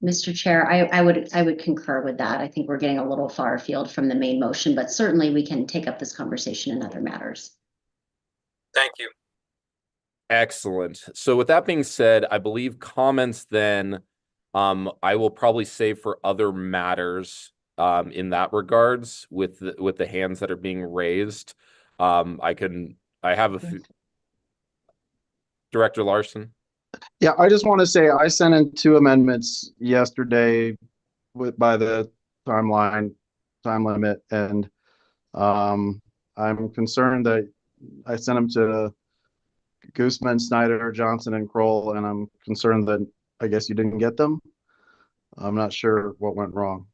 Mr. Chair, I would concur with that. I think we're getting a little far afield from the main motion, but certainly we can take up this conversation in other matters. Thank you. Excellent. So with that being said, I believe comments then I will probably save for other matters in that regards with the hands that are being raised. I have a few. Director Larson. Yeah, I just want to say I sent in 2 amendments yesterday by the time limit, and I'm concerned that I sent them to Gooseman, Snyder, Johnson, and Kroll, and I'm concerned that I guess you didn't get them. I'm not sure what went wrong.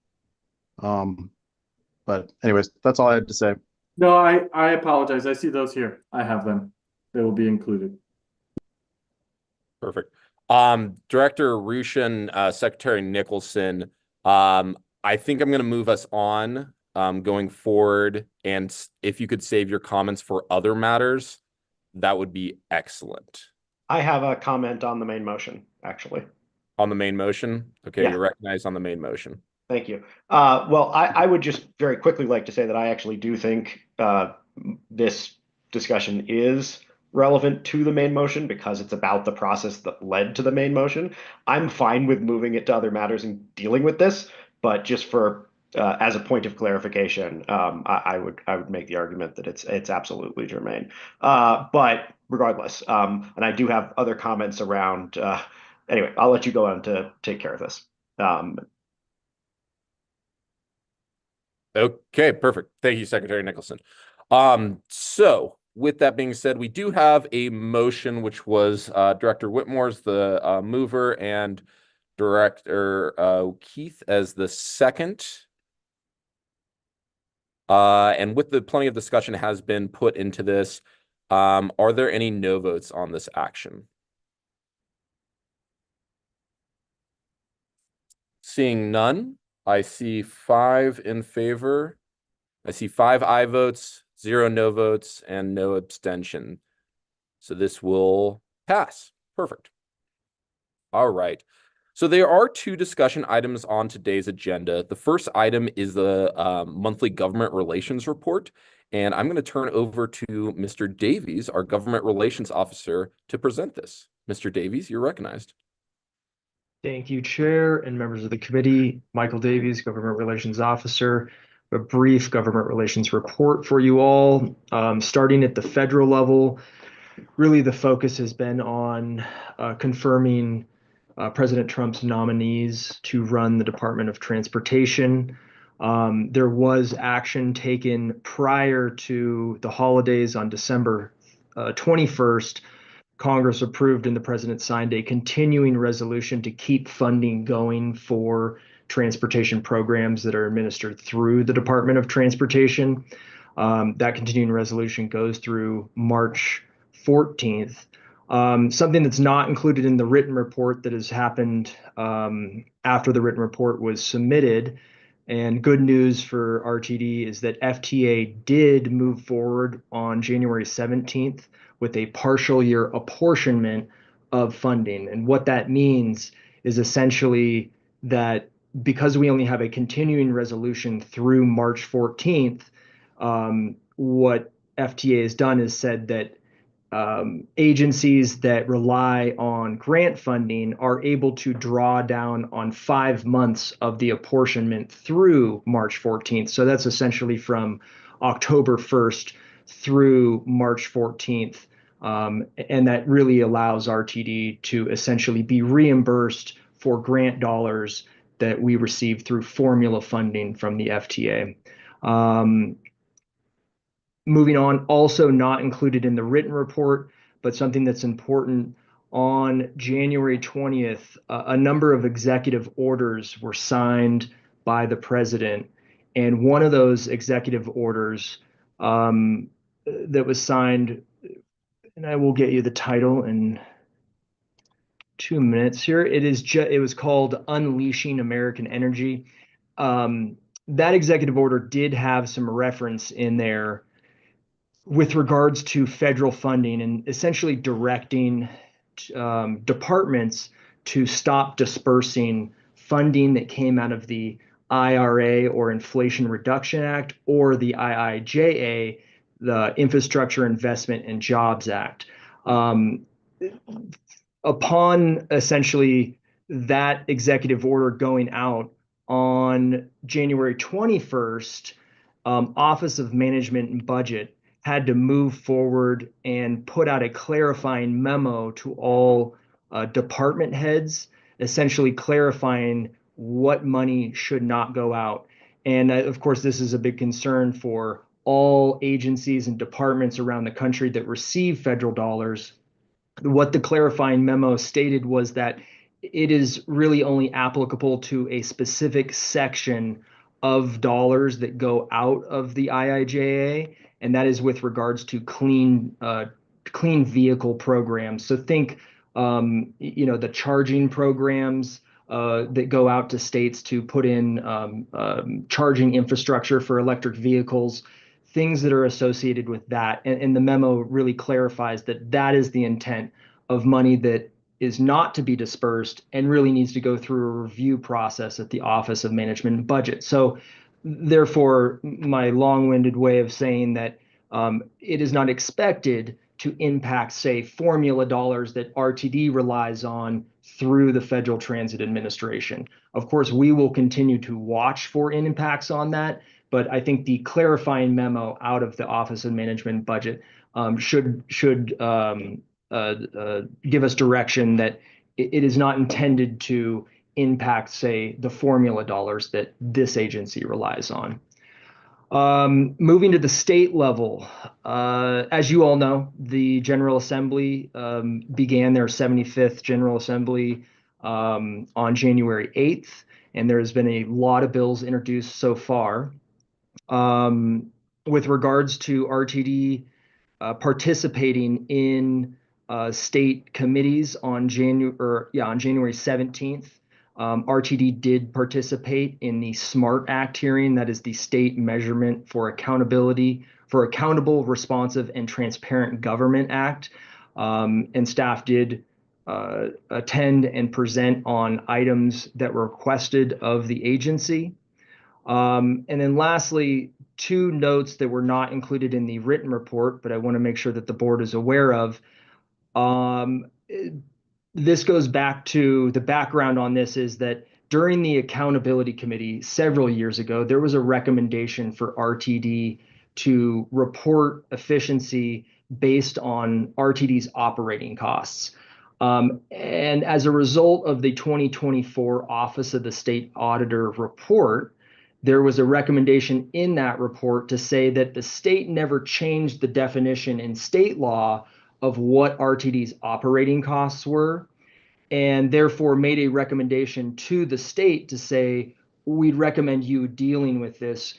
But anyways, that's all I had to say. No, I apologize. I see those here. I have them. They will be included. Perfect. Director Rushin, Secretary Nicholson, I think I'm going to move us on going forward. And if you could save your comments for other matters, that would be excellent. I have a comment on the main motion, actually. On the main motion? Okay, Yeah. you're recognized on the main motion. Thank you. Well, I would just very quickly like to say that I actually do think this discussion is relevant to the main motion because it's about the process that led to the main motion. I'm fine with moving it to other matters and dealing with this, but just for as a point of clarification, I would make the argument that it's absolutely germane. But regardless, and I do have other comments around. Anyway, I'll let you go on to take care of this. Okay, perfect. Thank you, Secretary Nicholson. So with that being said, we do have a motion, which was Director Whitmore's the mover and Director Keith as the second. And with the plenty of discussion has been put into this, are there any no votes on this action? Seeing none, I see 5 in favor. I see 5 aye votes, 0 no votes, and no abstention. So this will pass. Perfect. All right. So there are 2 discussion items on today's agenda. The first item is the monthly government relations report. And I'm going to turn over to Mr. Davies, our government relations officer, to present this. Mr. Davies, you're recognized. Thank you, Chair and members of the committee. Michael Davies, Government Relations Officer. A brief government relations report for you all. Starting at the federal level, really the focus has been on confirming President Trump's nominees to run the Department of Transportation. There was action taken prior to the holidays on December 21st. Congress approved and the president signed a continuing resolution to keep funding going for transportation programs that are administered through the Department of Transportation. That continuing resolution goes through March 14th. Something that's not included in the written report that has happened after the written report was submitted, and good news for RTD is that FTA did move forward on January 17th with a partial year apportionment of funding. And what that means is essentially that because we only have a continuing resolution through March 14th, what FTA has done is said that agencies that rely on grant funding are able to draw down on 5 months of the apportionment through March 14th. So that's essentially from October 1st through March 14th. And that really allows RTD to essentially be reimbursed for grant dollars that we received through formula funding from the FTA. Moving on, also not included in the written report, but something that's important. On January 20th, a number of executive orders were signed by the president. And one of those executive orders that was signed, and I will get you the title in 2 minutes here. It was called Unleashing American Energy. That executive order did have some reference in there with regards to federal funding and essentially directing departments to stop dispersing funding that came out of the IRA or Inflation Reduction Act or the IIJA, the Infrastructure Investment and Jobs Act. Upon essentially that executive order going out on January 21st, Office of Management and Budget had to move forward and put out a clarifying memo to all department heads, essentially clarifying what money should not go out. And of course, this is a big concern for all agencies and departments around the country that receive federal dollars. What the clarifying memo stated was that it is really only applicable to a specific section of dollars that go out of the IIJA, and that is with regards to clean vehicle programs. So think, the charging programs that go out to states to put in charging infrastructure for electric vehicles, things that are associated with that. And the memo really clarifies that that is the intent of money that is not to be dispersed and really needs to go through a review process at the Office of Management and Budget. So therefore, my long-winded way of saying that it is not expected to impact, say, formula dollars that RTD relies on through the Federal Transit Administration. Of course, we will continue to watch for impacts on that, but I think the clarifying memo out of the Office of Management and Budget should give us direction that it is not intended to impact, say, the formula dollars that this agency relies on. Moving to the state level, as you all know, the General Assembly began their 75th General Assembly on January 8th, and there has been a lot of bills introduced so far. With regards to RTD participating in state committees on January 17th. RTD did participate in the SMART Act hearing, that is the State Measurement for Accountable, Responsive, and Transparent Government Act. And staff did attend and present on items that were requested of the agency. And then lastly, 2 notes that were not included in the written report, but I want to make sure that the board is aware of. This goes back to the background on this is that during the Accountability Committee several years ago, there was a recommendation for RTD to report efficiency based on RTD's operating costs. And as a result of the 2024 Office of the State Auditor report, there was a recommendation in that report to say that the state never changed the definition in state law of what RTD's operating costs were, and therefore made a recommendation to the state to say, we'd recommend you dealing with this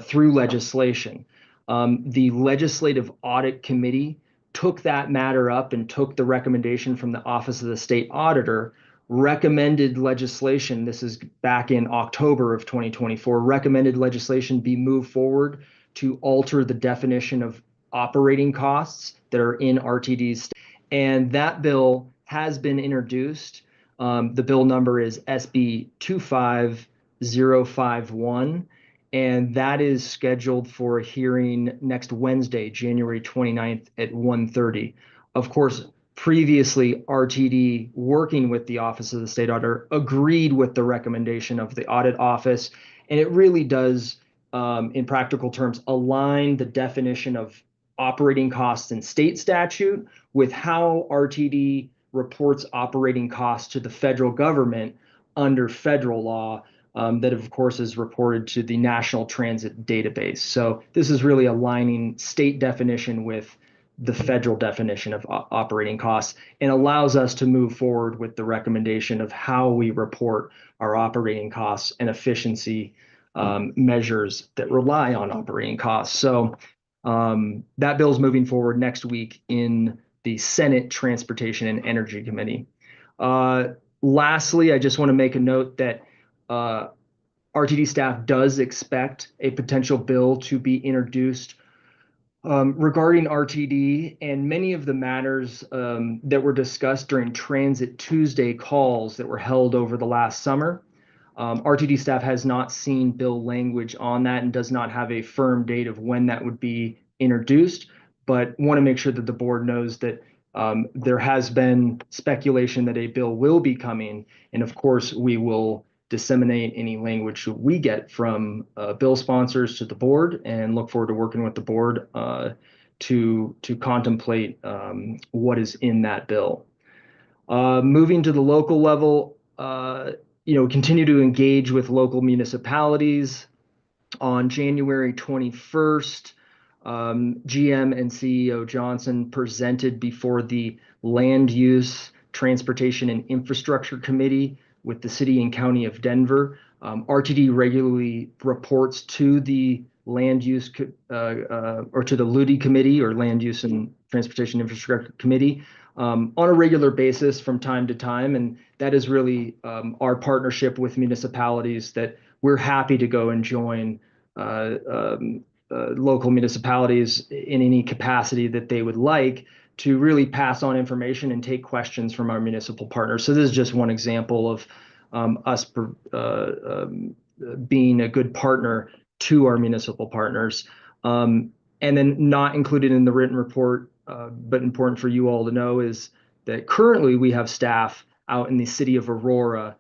through legislation. The Legislative Audit Committee took that matter up and took the recommendation from the Office of the State Auditor, recommended legislation, this is back in October of 2024, recommended legislation be moved forward to alter the definition of operating costs that are in RTD's, and that bill has been introduced. The bill number is SB 25051, and that is scheduled for a hearing next Wednesday, January 29th at 1:30. Of course, previously RTD, working with the Office of the State Auditor, agreed with the recommendation of the Audit Office, and it really does, in practical terms, align the definition of operating costs in state statute with how RTD reports operating costs to the federal government under federal law, that of course is reported to the National Transit Database. So this is really aligning state definition with the federal definition of operating costs, and allows us to move forward with the recommendation of how we report our operating costs and efficiency measures that rely on operating costs. So that bill is moving forward next week in the Senate Transportation and Energy Committee. Lastly, I just want to make a note that RTD staff does expect a potential bill to be introduced regarding RTD, and many of the matters that were discussed during Transit Tuesday calls that were held over the last summer. RTD staff has not seen bill language on that and does not have a firm date of when that would be introduced, but want to make sure that the board knows that there has been speculation that a bill will be coming, and of course we will disseminate any language we get from bill sponsors to the board, and look forward to working with the board to contemplate what is in that bill. Moving to the local level, continue to engage with local municipalities. On January 21st, GM and CEO Johnson presented before the Land Use, Transportation, and Infrastructure Committee with the City and County of Denver. RTD regularly reports to the Land Use or to the LUTI Committee, or Land Use and Transportation Infrastructure Committee, on a regular basis from time to time. And that is really our partnership with municipalities, that we're happy to go and join local municipalities in any capacity that they would like, to really pass on information and take questions from our municipal partners. So this is just one example of us being a good partner to our municipal partners. And then not included in the written report, but important for you all to know, is that currently we have staff out in the city of Aurora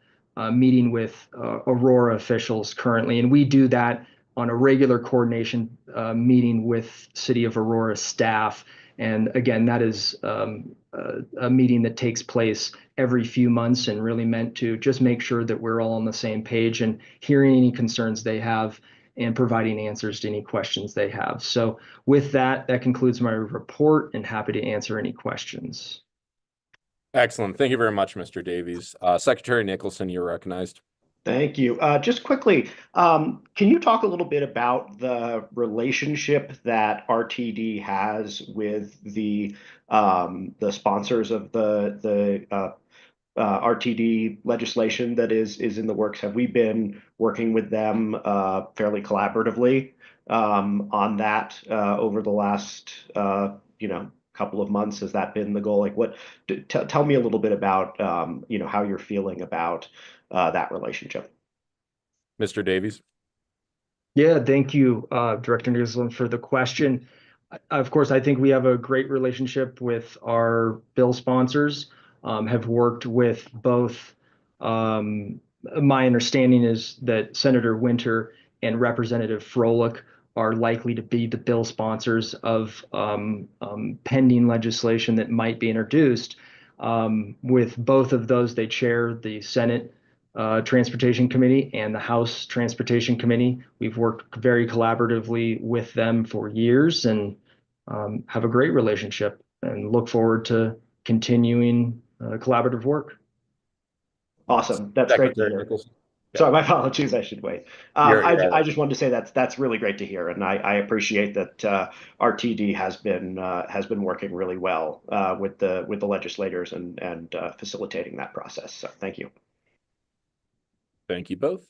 meeting with Aurora officials currently, and we do that on a regular coordination meeting with City of Aurora staff. And again, that is a meeting that takes place every few months, and really meant to just make sure that we're all on the same page and hearing any concerns they have and providing answers to any questions they have. So with that, that concludes my report, and happy to answer any questions. Excellent. Thank you very much, Mr. Davies. Secretary Nicholson, you're recognized. Thank you. Just quickly, can you talk a little bit about the relationship that RTD has with the sponsors of the RTD legislation that is in the works? Have we been working with them fairly collaboratively on that over the last couple of months? Has that been the goal? Like, tell me a little bit about how you're feeling about that relationship. Mr. Davies. Yeah, thank you, Director Nicholson, for the question. Of course, I think we have a great relationship with our bill sponsors. Have worked with both. My understanding is that Senator Winter and Representative Froelich are likely to be the bill sponsors of pending legislation that might be introduced. With both of those, they chair the Senate Transportation Committee and the House Transportation Committee. We've worked very collaboratively with them for years, and have a great relationship, and look forward to continuing collaborative work. Awesome. That's great to hear. Sorry, my apologies. I should wait. I just wanted to say that's really great to hear, and I appreciate that RTD has been working really well with the legislators and facilitating that process. So thank you. Thank you both.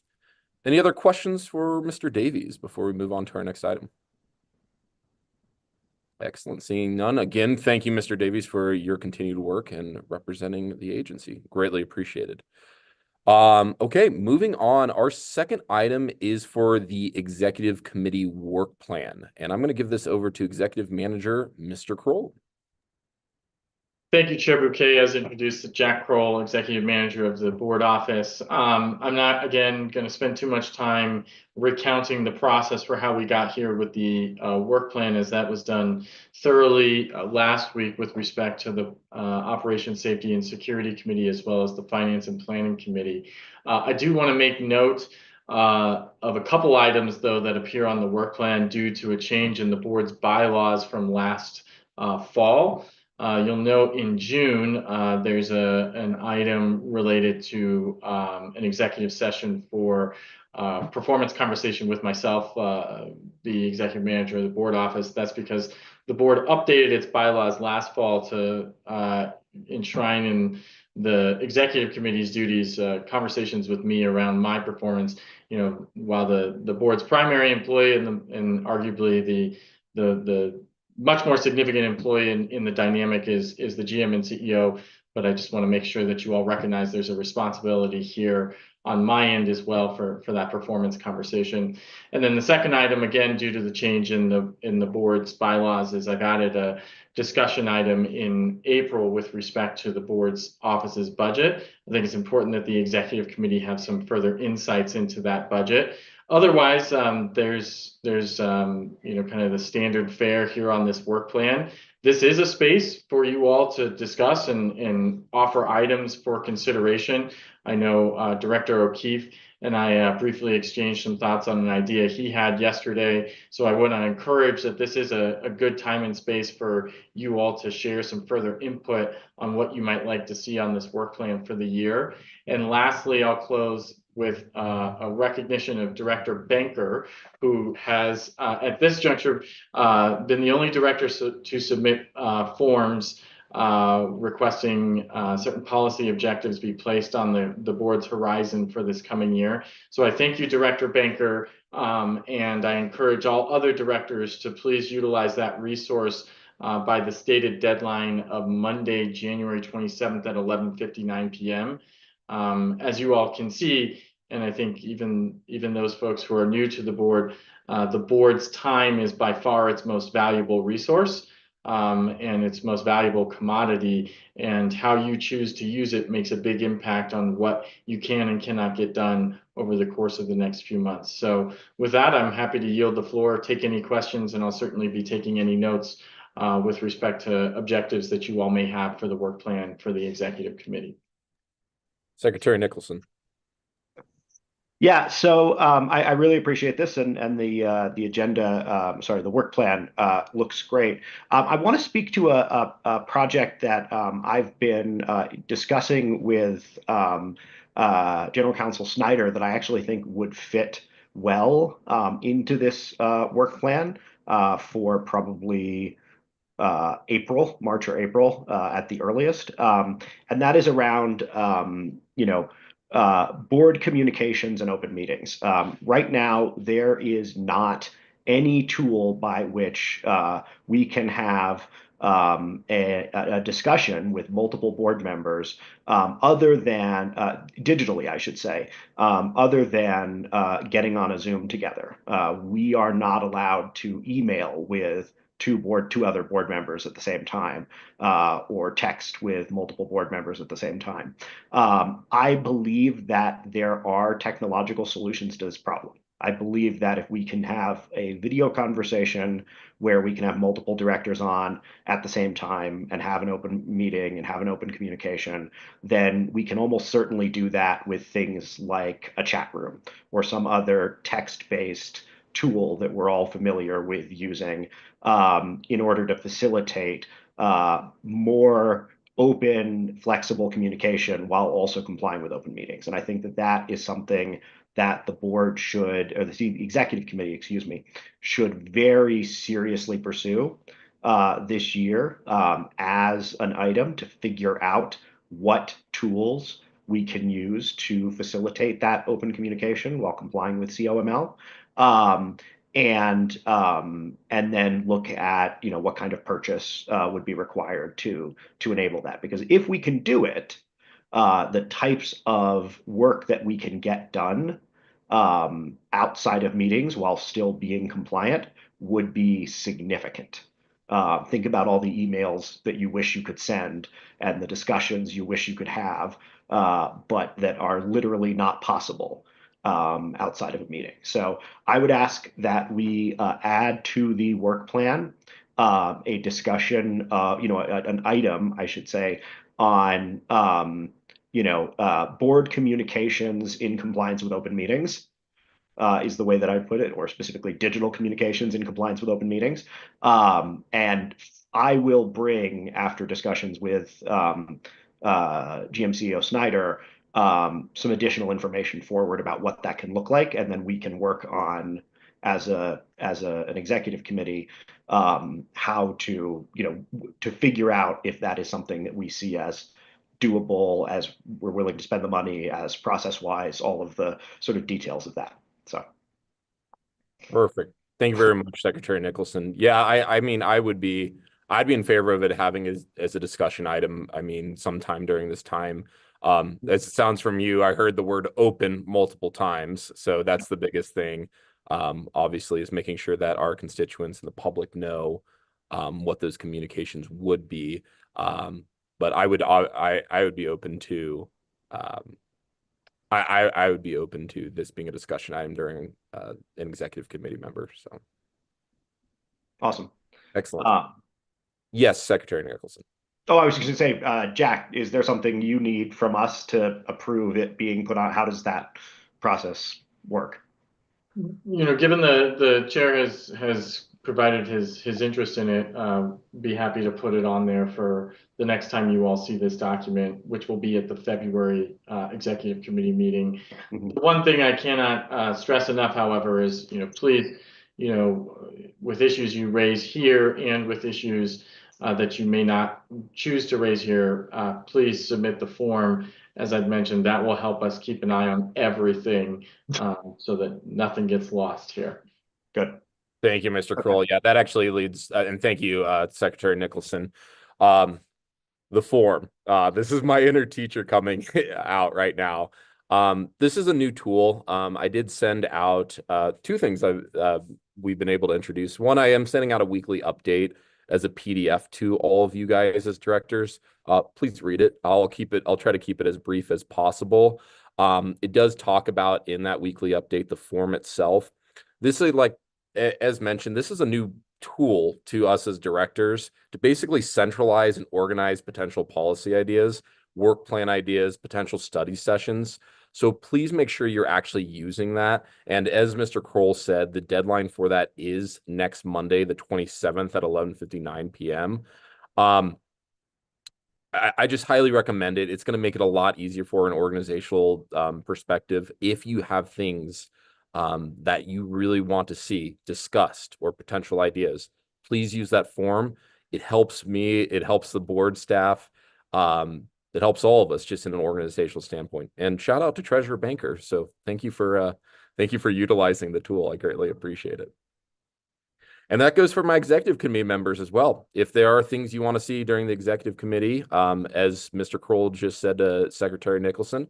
Any other questions for Mr. Davies before we move on to our next item? Excellent. Seeing none. Again, thank you, Mr. Davies, for your continued work and representing the agency. Greatly appreciated. Okay, moving on. Our second item is for the Executive Committee work plan, and I'm going to give this over to Executive Manager, Mr. Kroll. Thank you, Chair Bouquet. As introduced, Jack Kroll, Executive Manager of the Board Office. I'm not, again, going to spend too much time recounting the process for how we got here with the work plan, as that was done thoroughly last week with respect to the Operations, Safety, and Security Committee, as well as the Finance and Planning Committee. I do want to make note of a couple items, though, that appear on the work plan due to a change in the board's bylaws from last fall. You'll note in June, there's an item related to an executive session for performance conversation with myself, the executive manager of the board office. That's because the board updated its bylaws last fall to enshrine in the executive committee's duties, conversations with me around my performance. You know, while the board's primary employee and arguably the much more significant employee in the dynamic is the GM and CEO, but I just want to make sure that you all recognize there's a responsibility here on my end as well for that performance conversation. And then the second item, again, due to the change in the board's bylaws, is I've added a discussion item in April with respect to the board's office's budget. I think it's important that the executive committee have some further insights into that budget. Otherwise, there's you know, kind of the standard fare here on this work plan. This is a space for you all to discuss and offer items for consideration. I know Director O'Keefe and I briefly exchanged some thoughts on an idea he had yesterday. So I want to encourage that this is a good time and space for you all to share some further input on what you might like to see on this work plan for the year. And lastly, I'll close with a recognition of Director Banker, who has, at this juncture, been the only director to submit forms requesting certain policy objectives be placed on the board's horizon for this coming year. So I thank you, Director Banker, and I encourage all other directors to please utilize that resource by the stated deadline of Monday, January 27th at 11:59 p.m. As you all can see, and I think even those folks who are new to the board's time is by far its most valuable resource and its most valuable commodity, and how you choose to use it makes a big impact on what you can and cannot get done over the course of the next few months. So with that, I'm happy to yield the floor, take any questions, and I'll certainly be taking any notes with respect to objectives that you all may have for the work plan for the executive committee. Secretary Nicholson. Yeah, so I really appreciate this, and the agenda, sorry, the work plan looks great. I want to speak to a project that I've been discussing with General Counsel Snyder that I actually think would fit well into this work plan for probably March or April at the earliest, and that is around you know, board communications and open meetings. Right now, there is not any tool by which we can have a discussion with multiple board members other than digitally, I should say, other than getting on a Zoom together. We are not allowed to email with two other board members at the same time, or text with multiple board members at the same time. I believe that there are technological solutions to this problem. I believe that if we can have a video conversation where we can have multiple directors on at the same time and have an open meeting and have an open communication, then we can almost certainly do that with things like a chat room or some other text-based tool that we're all familiar with using in order to facilitate more open, flexible communication while also complying with open meetings. And I think that that is something that the board should, or the executive committee, excuse me, should very seriously pursue this year as an item to figure out what tools we can use to facilitate that open communication while complying with COML. And then look at, you know, what kind of purchase would be required to enable that. Because if we can do it, the types of work that we can get done outside of meetings while still being compliant would be significant. Think about all the emails that you wish you could send and the discussions you wish you could have, but that are literally not possible outside of a meeting. So I would ask that we add to the work plan a discussion, an item, I should say, on board communications in compliance with open meetings. Is the way that I put it, or specifically digital communications in compliance with open meetings. And I will bring, after discussions with GM CEO Snyder, some additional information forward about what that can look like, and then we can work on as an executive committee how to to figure out if that is something that we see as doable, as we're willing to spend the money, as process wise, all of the sort of details of that. So Perfect. Thank you very much, Secretary Nicholson. Yeah, I mean, I'd be in favor of it having as a discussion item. I mean, sometime during this time. As it sounds from you, I heard the word open multiple times. So that's the biggest thing, obviously, is making sure that our constituents and the public know what those communications would be. But I would be open to I would be open to this being a discussion item during an executive committee member. So awesome. Excellent. Yes, Secretary Nicholson. Oh, I was just going to say, Jack, is there something you need from us to approve it being put on? How does that process work? Given the chair has provided his interest in it, be happy to put it on there for the next time you all see this document, which will be at the February executive committee meeting. The one thing I cannot stress enough, however, is please, with issues you raise here and with issues that you may not choose to raise here, please submit the form. As I've mentioned, that will help us keep an eye on everything so that nothing gets lost here. Good. Thank you, Mr. Kroll. Yeah, that actually leads, and thank you, Secretary Nicholson. The form. This is my inner teacher coming out right now. This is a new tool. I did send out two things we've been able to introduce. One, I am sending out a weekly update as a PDF to all of you guys as directors. Please read it. I'll try to keep it as brief as possible. It does talk about in that weekly update the form itself. This is as mentioned, this is a new tool to us as directors to basically centralize and organize potential policy ideas, work plan ideas, potential study sessions. So please make sure you're actually using that. And as Mr. Kroll said, the deadline for that is next Monday, the 27th at 11:59 p.m. I just highly recommend it. It's going to make it a lot easier for an organizational perspective. If you have things that you really want to see discussed or potential ideas, please use that form. It helps me. It helps the board staff. It helps all of us just in an organizational standpoint. And shout out to Treasurer Banker. So thank you for utilizing the tool. I greatly appreciate it. And that goes for my executive committee members as well. If there are things you want to see during the executive committee, as Mr. Kroll just said to Secretary Nicholson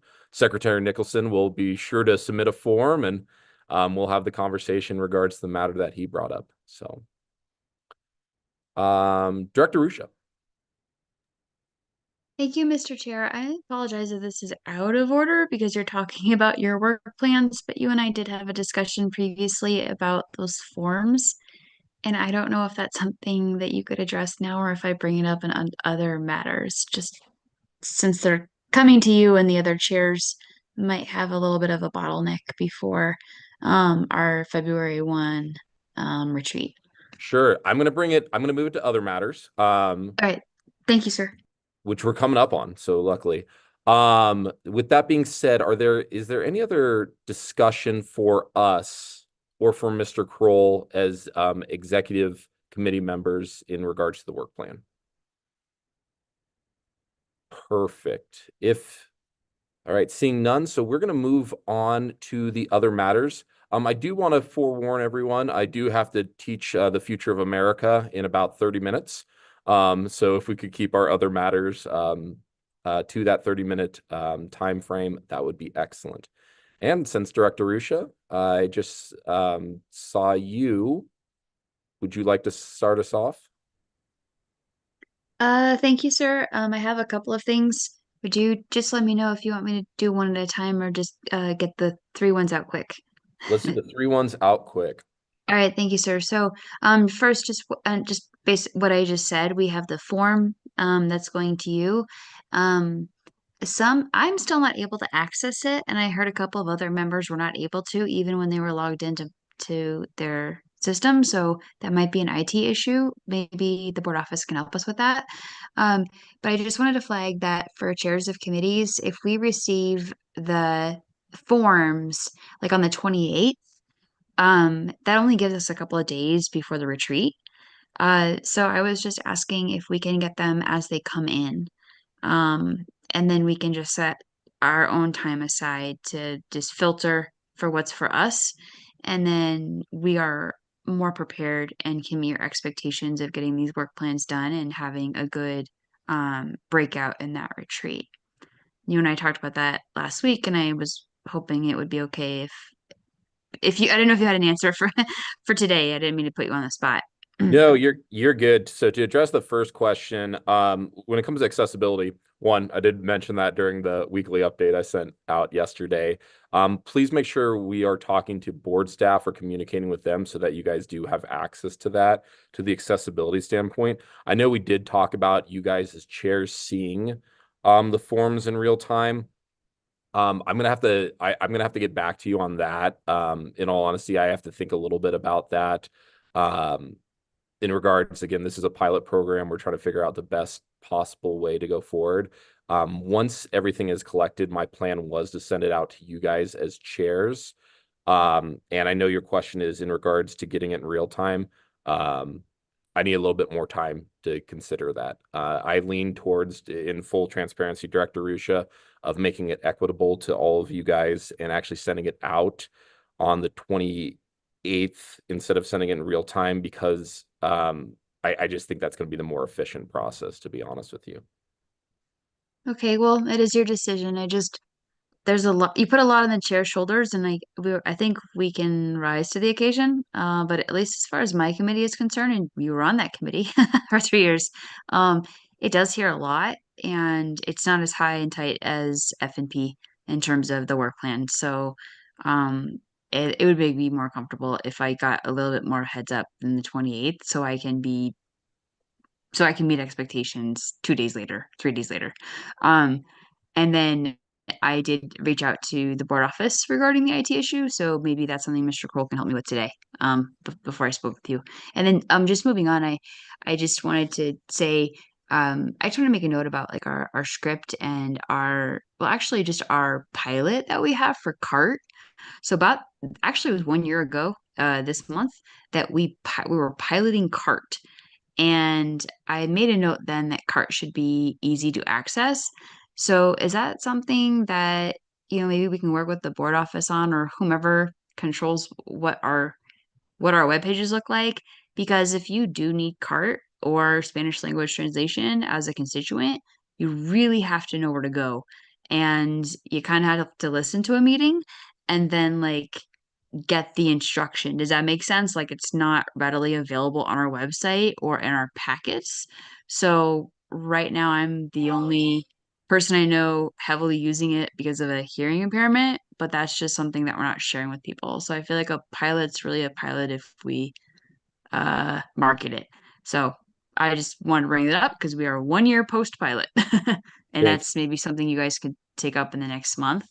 will be sure to submit a form, and we'll have the conversation in regards to the matter that he brought up. So, Director Ruscia. Thank you, Mr. Chair. I apologize if this is out of order because you're talking about your work plans, but you and I did have a discussion previously about those forms. And I don't know if that's something that you could address now or if I bring it up in other matters, just since they're coming to you and the other chairs might have a little bit of a bottleneck before our February 1 retreat. Sure. I'm going to move it to other matters. All right. Thank you, sir. Which we're coming up on, so luckily. With that being said, is there any other discussion for us or for Mr. Kroll as executive committee members in regards to the work plan? Perfect. All right, seeing none, so we're going to move on to the other matters. I do want to forewarn everyone, I do have to teach the future of America in about 30 minutes. So if we could keep our other matters to that 30-minute time frame, that would be excellent. And since Director Ruscia, I just saw you. Would you like to start us off? Thank you, sir. I have a couple of things. Would you just let me know if you want me to do one at a time or just get the three ones out quick? Let's do the 3 ones out quick. All right, thank you, sir. So, first, just basic what I just said. We have the form, that's going to you. I'm still not able to access it, and I heard a couple of other members were not able to, even when they were logged into their system. So that might be an IT issue. Maybe the board office can help us with that. Um, but I just wanted to flag that for chairs of committees, if we receive the forms like on the 28th, that only gives us a couple of days before the retreat. So I was just asking if we can get them as they come in. And then we can just set our own time aside to just filter for what's for us. And then we are more prepared and can meet our expectations of getting these work plans done and having a good breakout in that retreat. You and I talked about that last week, and I was hoping it would be okay if you, I don't know if you had an answer for for today. I didn't mean to put you on the spot. No, you're good. So to address the first question, when it comes to accessibility, one, I did mention that during the weekly update I sent out yesterday. Please make sure we are talking to board staff or communicating with them so that you guys do have access to that, to the accessibility standpoint. I know we did talk about you guys as chairs seeing the forms in real time. I'm gonna have to get back to you on that. In all honesty, I have to think a little bit about that. In regards, again, this is a pilot program. We're trying to figure out the best possible way to go forward. Once everything is collected, my plan was to send it out to you guys as chairs. And I know your question is in regards to getting it in real time. I need a little bit more time to consider that. I lean towards, in full transparency, Director Rusha, of making it equitable to all of you guys and actually sending it out on the 28th instead of sending it in real time, because I just think that's going to be the more efficient process, to be honest with you. Okay, well, it is your decision. There's a lot, you put a lot on the chair's shoulders, and I think we can rise to the occasion. But at least as far as my committee is concerned, and you were on that committee for 3 years, it does hear a lot, and it's not as high and tight as F&P in terms of the work plan. So, it would make me more comfortable if I got a little bit more heads up than the 28th, so I can meet expectations 2 days later, 3 days later. And then I did reach out to the board office regarding the IT issue, so maybe that's something Mr. Kroll can help me with today, before I spoke with you. And then just moving on, I just wanted to say, I just want to make a note about like our script and actually just our pilot that we have for CART. So actually it was 1 year ago, this month, that we were piloting CART. And I made a note then that CART should be easy to access. So is that something that, maybe we can work with the board office on, or whomever controls what our web pages look like? Because if you do need CART or Spanish language translation as a constituent, you really have to know where to go. And you kind of have to listen to a meeting and then like get the instruction. Does that make sense? Like it's not readily available on our website or in our packets. So right now I'm the only person I know heavily using it because of a hearing impairment, but that's just something that we're not sharing with people. So I feel like a pilot's really a pilot if we market it. So I just wanted to bring that up because we are 1 year post pilot. And Thanks. that's maybe something you guys could take up in the next month.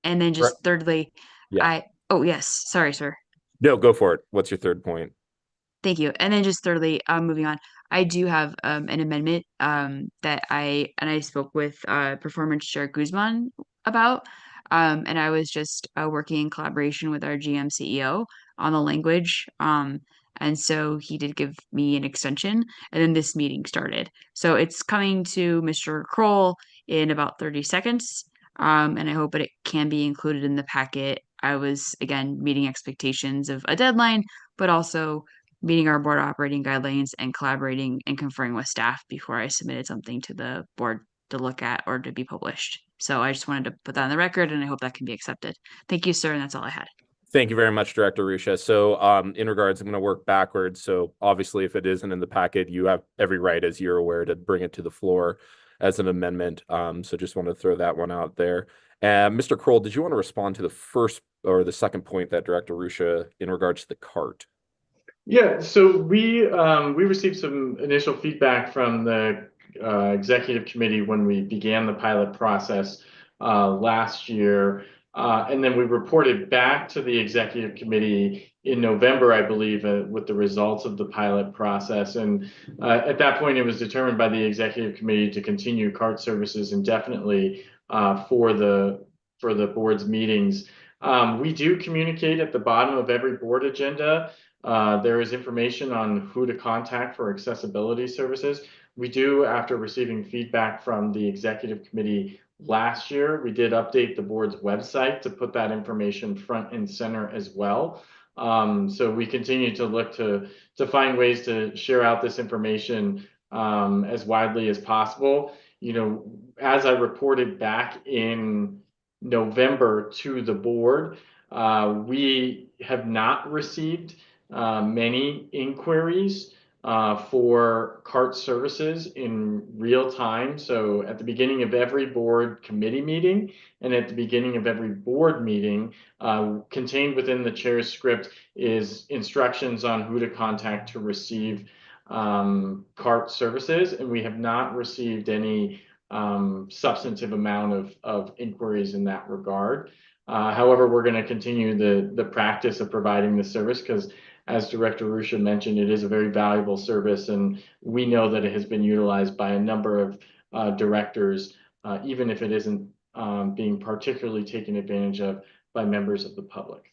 And then just thirdly, Yeah. oh yes, sorry, sir. No, go for it. What's your third point? Thank you. And then just thirdly, moving on, I do have an amendment that I spoke with Performance Chair Guzman about. And I was just working in collaboration with our GM CEO on the language. And so he did give me an extension, and then this meeting started. So it's coming to Mr. Kroll in about 30 seconds. And I hope that it can be included in the packet. I was, again, meeting expectations of a deadline, but also meeting our board operating guidelines and collaborating and conferring with staff before I submitted something to the board to look at or to be published. So I just wanted to put that on the record, and I hope that can be accepted. Thank you, sir, and that's all I had. Thank you very much, Director Rusha. So in regards, I'm going to work backwards. So obviously, if it isn't in the packet, you have every right, as you're aware, to bring it to the floor as an amendment. So just want to throw that one out there. Mr. Kroll, did you want to respond to the first or the second point that Director Rusha in regards to the cart? Yeah, so we received some initial feedback from the executive committee when we began the pilot process last year. And then we reported back to the executive committee in November, I believe, with the results of the pilot process. And at that point, it was determined by the executive committee to continue cart services indefinitely for the board's meetings. We do communicate at the bottom of every board agenda. There is information on who to contact for accessibility services. We do, after receiving feedback from the executive committee last year, we did update the board's website to put that information front and center as well. So we continue to look to find ways to share out this information as widely as possible. You know, as I reported back in November to the board, we have not received many inquiries for cart services in real time. So at the beginning of every board committee meeting and at the beginning of every board meeting, contained within the chair's script is instructions on who to contact to receive cart services. And we have not received any substantive amount of inquiries in that regard. However, we're going to continue the practice of providing the service because, as Director Rusha mentioned, it is a very valuable service, and we know that it has been utilized by a number of directors, even if it isn't being particularly taken advantage of by members of the public.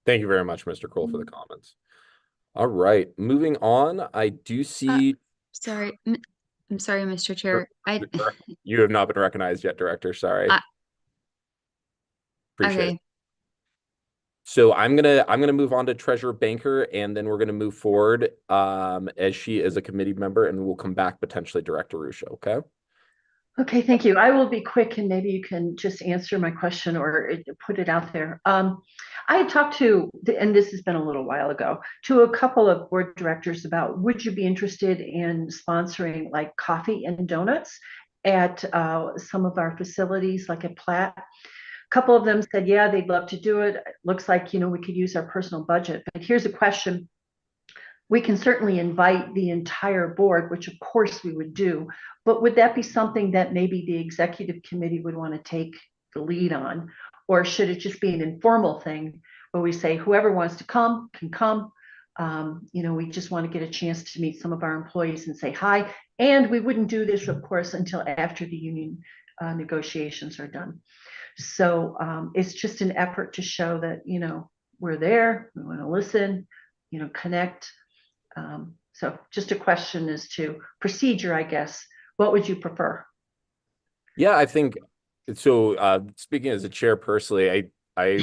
Thank you very much, Mr. Kroll, for the comments. All right, moving on. I do see. Sorry, I'm sorry, Mr. Chair. You have not been recognized yet, Director. Sorry. Appreciate it. So I'm gonna move on to Treasurer Banker, and then we're gonna move forward as she is a committee member, and we'll come back potentially Director Rusha. Okay. Okay, thank you. I will be quick, and maybe you can just answer my question or put it out there. I had talked to, and this has been a little while ago, to a couple of board directors about would you be interested in sponsoring like coffee and donuts at some of our facilities, like at Platt. A couple of them said, yeah, they'd love to do it. It looks like, we could use our personal budget. But here's a question. We can certainly invite the entire board, which of course we would do. But would that be something that maybe the executive committee would want to take the lead on? Or should it just be an informal thing where we say whoever wants to come can come? We just want to get a chance to meet some of our employees and say hi. And we wouldn't do this, of course, until after the union negotiations are done. So it's just an effort to show that, we're there, we want to listen, connect. So just a question as to procedure, I guess. What would you prefer? Yeah, I think so. Speaking as a chair personally, I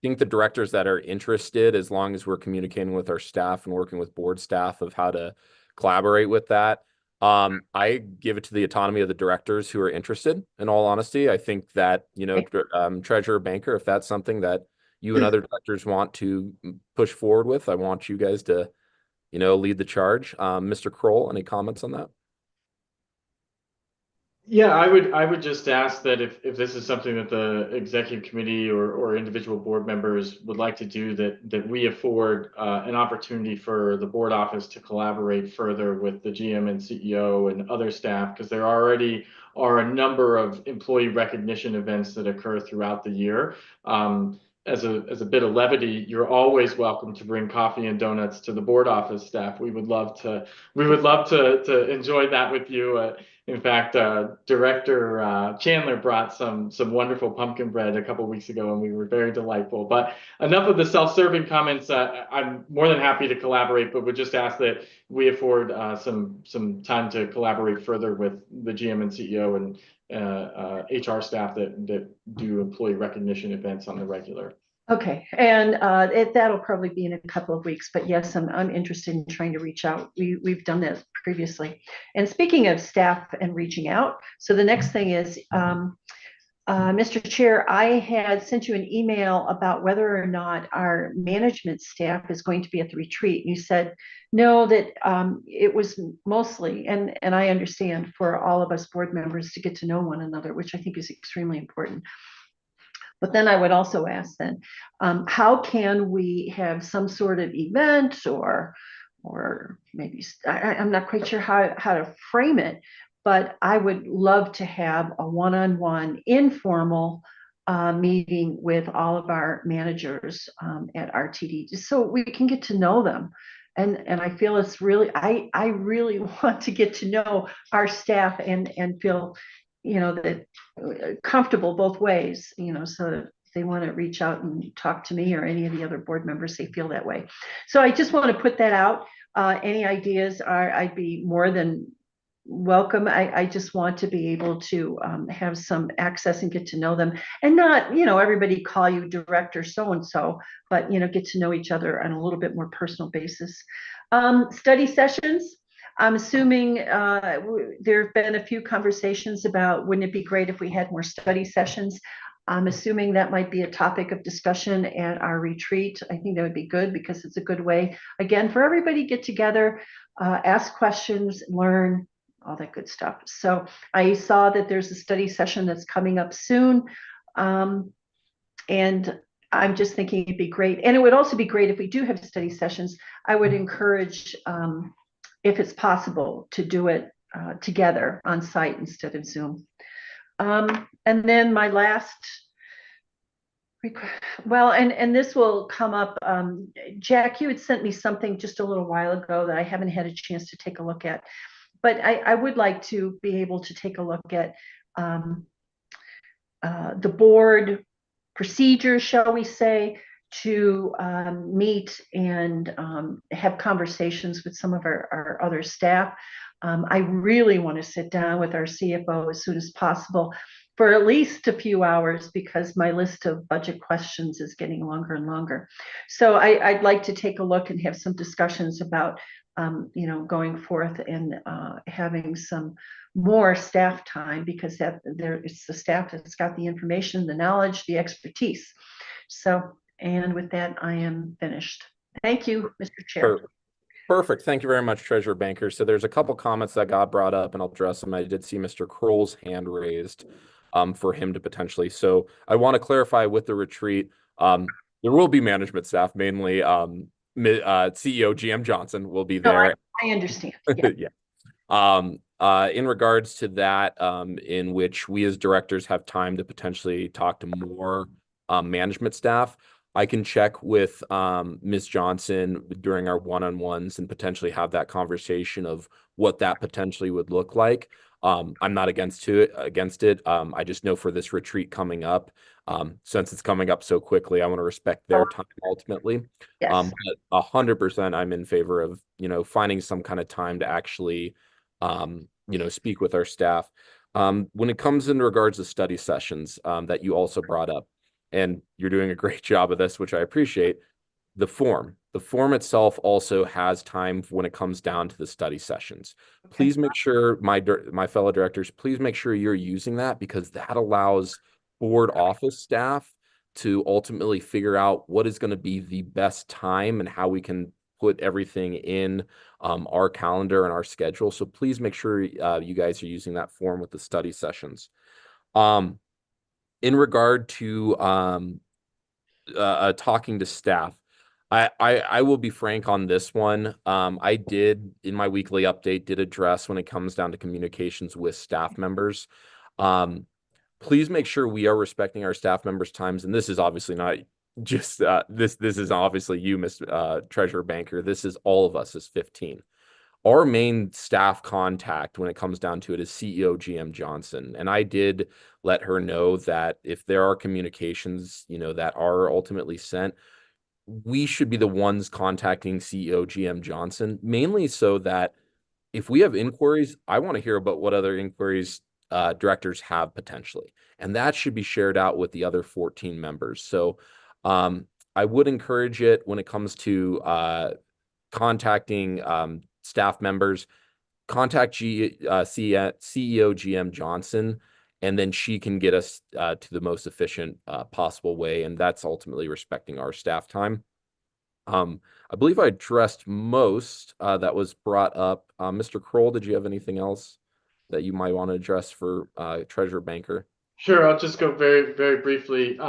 think the directors that are interested, as long as we're communicating with our staff and working with board staff of how to collaborate with that, I give it to the autonomy of the directors who are interested. In all honesty, I think that, Treasurer Banker, if that's something that you and other directors want to push forward with, I want you guys to, lead the charge. Mr. Kroll, any comments on that? Yeah, I would just ask that if this is something that the executive committee or individual board members would like to do, that we afford an opportunity for the board office to collaborate further with the GM and CEO and other staff, because there already are a number of employee recognition events that occur throughout the year. As a bit of levity, you're always welcome to bring coffee and donuts to the board office staff. We would love to enjoy that with you. In fact, Director Chandler brought some wonderful pumpkin bread a couple weeks ago, and we were very delightful. But enough of the self-serving comments. I'm more than happy to collaborate, but would just ask that we afford some time to collaborate further with the GM and CEO and HR staff that do employee recognition events on the regular. Okay, and that'll probably be in a couple of weeks, but yes, I'm interested in trying to reach out. We've done this previously. And speaking of staff and reaching out, so the next thing is Mr. Chair, I had sent you an email about whether or not our management staff is going to be at the retreat. You said no, that it was mostly, and I understand, for all of us board members to get to know one another, which I think is extremely important. But then I would also ask then, how can we have some sort of event or maybe I'm not quite sure how to frame it, but I would love to have a one-on-one informal meeting with all of our managers at RTD, just so we can get to know them. And I feel it's really, I really want to get to know our staff and feel, that comfortable both ways, so that if they want to reach out and talk to me or any of the other board members, they feel that way. So I just want to put that out. Any ideas I'd be more than welcome. I just want to be able to have some access and get to know them, and not, everybody call you director so-and-so, but, get to know each other on a little bit more personal basis. Study sessions. I'm assuming there have been a few conversations about, wouldn't it be great if we had more study sessions? I'm assuming that might be a topic of discussion at our retreat. I think that would be good, because it's a good way, again, for everybody to get together, ask questions, learn, all that good stuff. So I saw that there's a study session that's coming up soon. And I'm just thinking it'd be great. And it would also be great if we do have study sessions. I would encourage, if it's possible, to do it together on site instead of Zoom. And then my last, well, and this will come up, Jack, you had sent me something just a little while ago that I haven't had a chance to take a look at, but I would like to be able to take a look at the board procedures, shall we say, to meet and have conversations with some of our other staff. I really want to sit down with our CFO as soon as possible for at least a few hours, because my list of budget questions is getting longer and longer. So I'd like to take a look and have some discussions about, going forth and having some more staff time, because it's the staff that's got the information, the knowledge, the expertise. So, and with that, I am finished. Thank you, Mr. Chair. Perfect. Thank you very much, Treasurer Banker. So there's a couple comments that got brought up, and I'll address them. I did see Mr. Kroll's hand raised for him to potentially. So I want to clarify with the retreat, there will be management staff, mainly CEO GM Johnson will be there. No, I understand. Yeah. Yeah. In regards to that, in which we as directors have time to potentially talk to more management staff, I can check with Ms. Johnson during our one-on-ones and potentially have that conversation of what that potentially would look like. I'm not against it. I just know for this retreat coming up, since it's coming up so quickly, I want to respect their time ultimately. Yes. But 100% I'm in favor of, finding some kind of time to actually, speak with our staff. When it comes in regards to study sessions that you also brought up, and you're doing a great job of this, which I appreciate, the form itself also has time when it comes down to the study sessions. Okay. Please make sure, my fellow directors, please make sure you're using that, because that allows board office staff to ultimately figure out what is going to be the best time and how we can put everything in our calendar and our schedule. So please make sure you guys are using that form with the study sessions. In regard to talking to staff, I will be frank on this one. I did, in my weekly update, address when it comes down to communications with staff members. Please make sure we are respecting our staff members' times. And this is obviously not just this is obviously you, Ms. Treasurer Banker. This is all of us as 15. Our main staff contact when it comes down to it is CEO GM Johnson. And I did let her know that if there are communications, that are ultimately sent, we should be the ones contacting CEO GM Johnson, mainly so that if we have inquiries, I want to hear about what other inquiries directors have potentially. And that should be shared out with the other 14 members. So I would encourage it when it comes to contacting staff members, contact CEO GM Johnson and then she can get us to the most efficient possible way, and that's ultimately respecting our staff time. I believe I addressed most that was brought up. Mr. Kroll, did you have anything else that you might want to address for Treasurer Banker? Sure, I'll just go very, very briefly.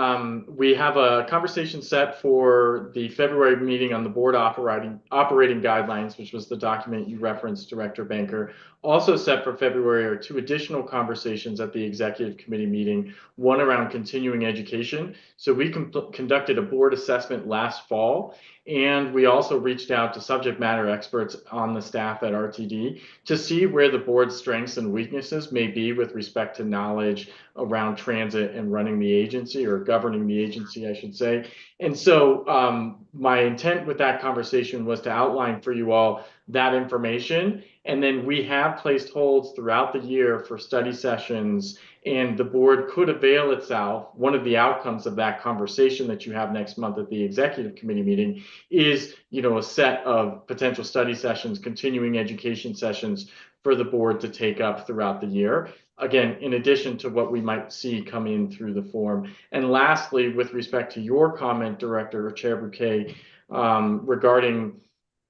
We have a conversation set for the February meeting on the board operating guidelines, which was the document you referenced, Director Banker. Also set for February are 2 additional conversations at the executive committee meeting, one around continuing education. So we conducted a board assessment last fall, and we also reached out to subject matter experts on the staff at RTD to see where the board's strengths and weaknesses may be with respect to knowledge around transit and running the agency, or governing the agency, I should say. And so my intent with that conversation was to outline for you all that information. And then we have placed holds throughout the year for study sessions, and the board could avail itself. One of the outcomes of that conversation that you have next month at the executive committee meeting is, a set of potential study sessions, continuing education sessions for the board to take up throughout the year. Again, in addition to what we might see come in through the form. And lastly, with respect to your comment, Director or Chair Bouquet, regarding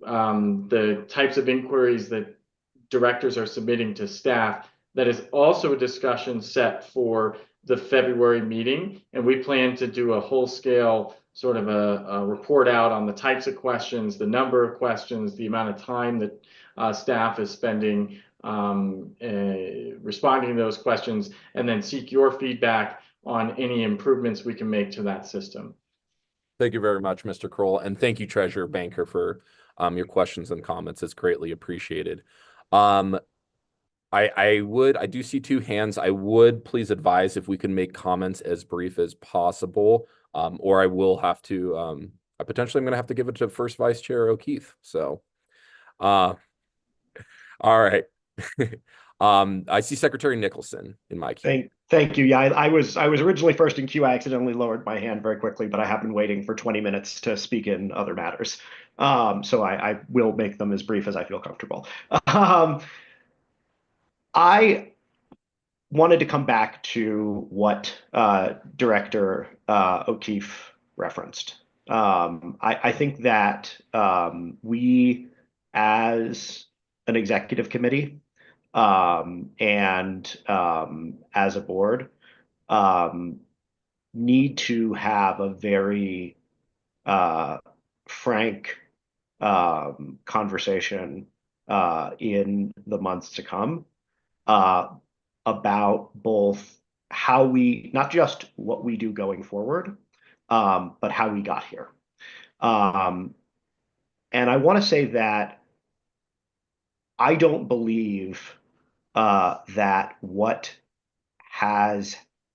the types of inquiries that directors are submitting to staff, that is also a discussion set for the February meeting. And we plan to do a whole scale sort of a report out on the types of questions, the number of questions, the amount of time that staff is spending responding to those questions, and then seek your feedback on any improvements we can make to that system. Thank you very much, Mr. Kroll, and thank you, Treasurer Banker, for your questions and comments. It's greatly appreciated. I do see 2 hands. I would please advise if we can make comments as brief as possible, or I will have to, I potentially am going to have to give it to First Vice Chair O'Keefe. So, all right. I see Secretary Nicholson in my queue. Thank you. Yeah, I was originally first in queue. I accidentally lowered my hand very quickly, but I have been waiting for 20 minutes to speak in other matters. So I will make them as brief as I feel comfortable. I wanted to come back to what Director O'Keefe referenced. I think that we, as an executive committee, and as a board, need to have a very frank conversation in the months to come about both how we, not just what we do going forward, but how we got here. And I want to say that I don't believe that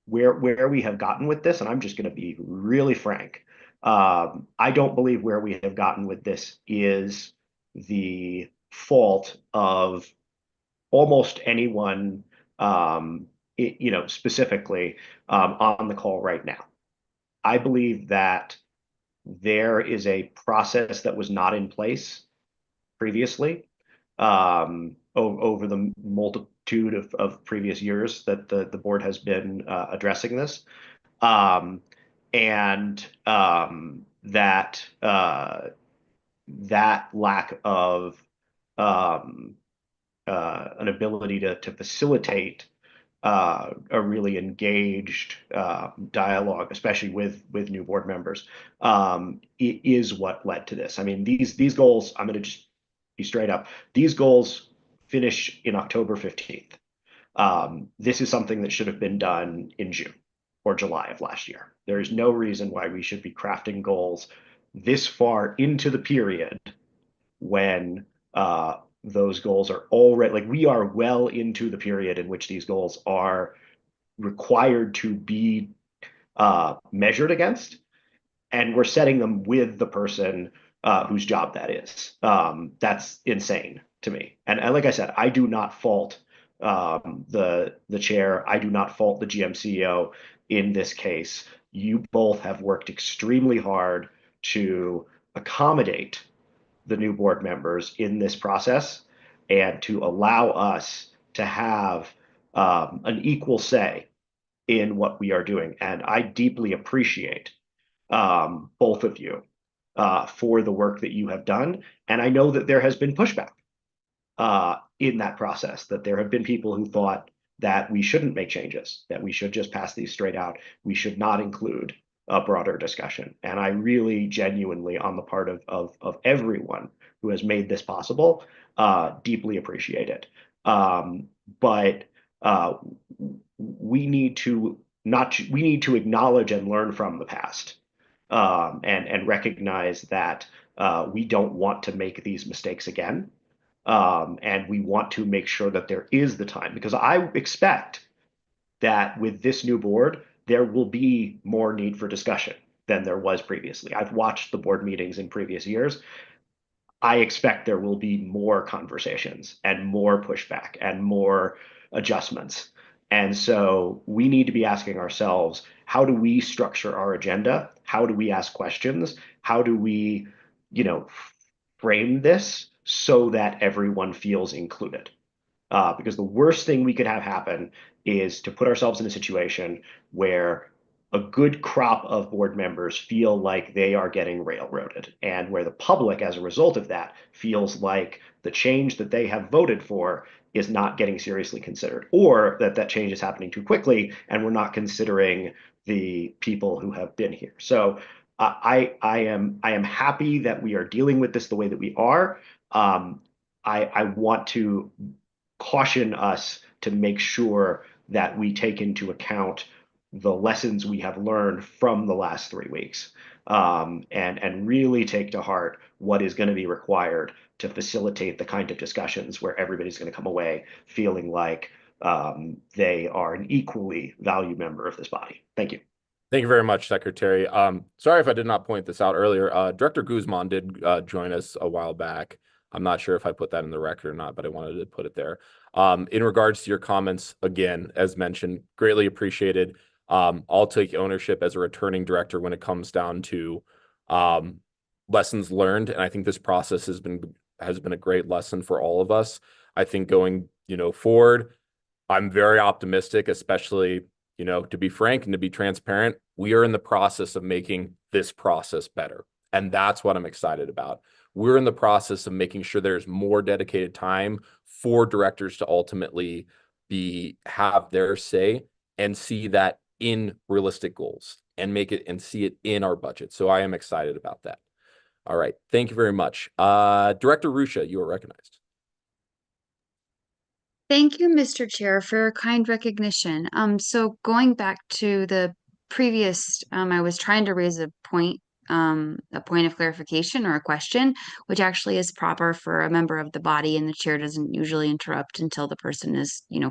where we have gotten with this, and I'm just going to be really frank, I don't believe where we have gotten with this is the fault of almost anyone, specifically on the call right now. I believe that there is a process that was not in place previously, over the multitude of previous years that the board has been addressing this, and that lack of an ability to facilitate a really engaged dialogue, especially with new board members, is what led to this. I mean, these goals, I'm going to just be straight up. These goals finish in October 15th. This is something that should have been done in June or July of last year. There is no reason why we should be crafting goals this far into the period when those goals are already, like, we are well into the period in which these goals are required to be measured against, and we're setting them with the person whose job that is. That's insane to me. And like I said, I do not fault the chair. I do not fault the GMCEO in this case. You both have worked extremely hard to accommodate the new board members in this process and to allow us to have an equal say in what we are doing. And I deeply appreciate both of you for the work that you have done. And I know that there has been pushback in that process, that there have been people who thought that we shouldn't make changes, that we should just pass these straight out. We should not include a broader discussion. And I really genuinely, on the part of everyone who has made this possible, deeply appreciate it. But we need to acknowledge and learn from the past, and recognize that we don't want to make these mistakes again. And we want to make sure that there is the time, because I expect that with this new board, there will be more need for discussion than there was previously. I've watched the board meetings in previous years. I expect there will be more conversations and more pushback and more adjustments. And so we need to be asking ourselves, how do we structure our agenda? How do we ask questions? How do we, frame this so that everyone feels included? Because the worst thing we could have happen is to put ourselves in a situation where a good crop of board members feel like they are getting railroaded, and where the public, as a result of that, feels like the change that they have voted for is not getting seriously considered, or that change is happening too quickly and we're not considering the people who have been here. So I am happy that we are dealing with this the way that we are. I want to caution us to make sure that we take into account the lessons we have learned from the last 3 weeks, and really take to heart what is going to be required to facilitate the kind of discussions where everybody's going to come away feeling like they are an equally valued member of this body. Thank you. Thank you very much, Secretary. Sorry if I did not point this out earlier. Director Guzman did join us a while back. I'm not sure if I put that in the record or not, but I wanted to put it there. In regards to your comments, again, as mentioned, greatly appreciated. I'll take ownership as a returning director when it comes down to lessons learned. And I think this process has been a great lesson for all of us. I think going, forward, I'm very optimistic, especially, to be frank and to be transparent, we are in the process of making this process better. And that's what I'm excited about. We're in the process of making sure there's more dedicated time for directors to ultimately have their say and see that in realistic goals and see it in our budget. So I am excited about that. All right. Thank you very much. Director Ruscia, you are recognized. Thank you, Mr. Chair, for your kind recognition. So going back to the previous, I was trying to raise a point of clarification or a question, which actually is proper for a member of the body, and the chair doesn't usually interrupt until the person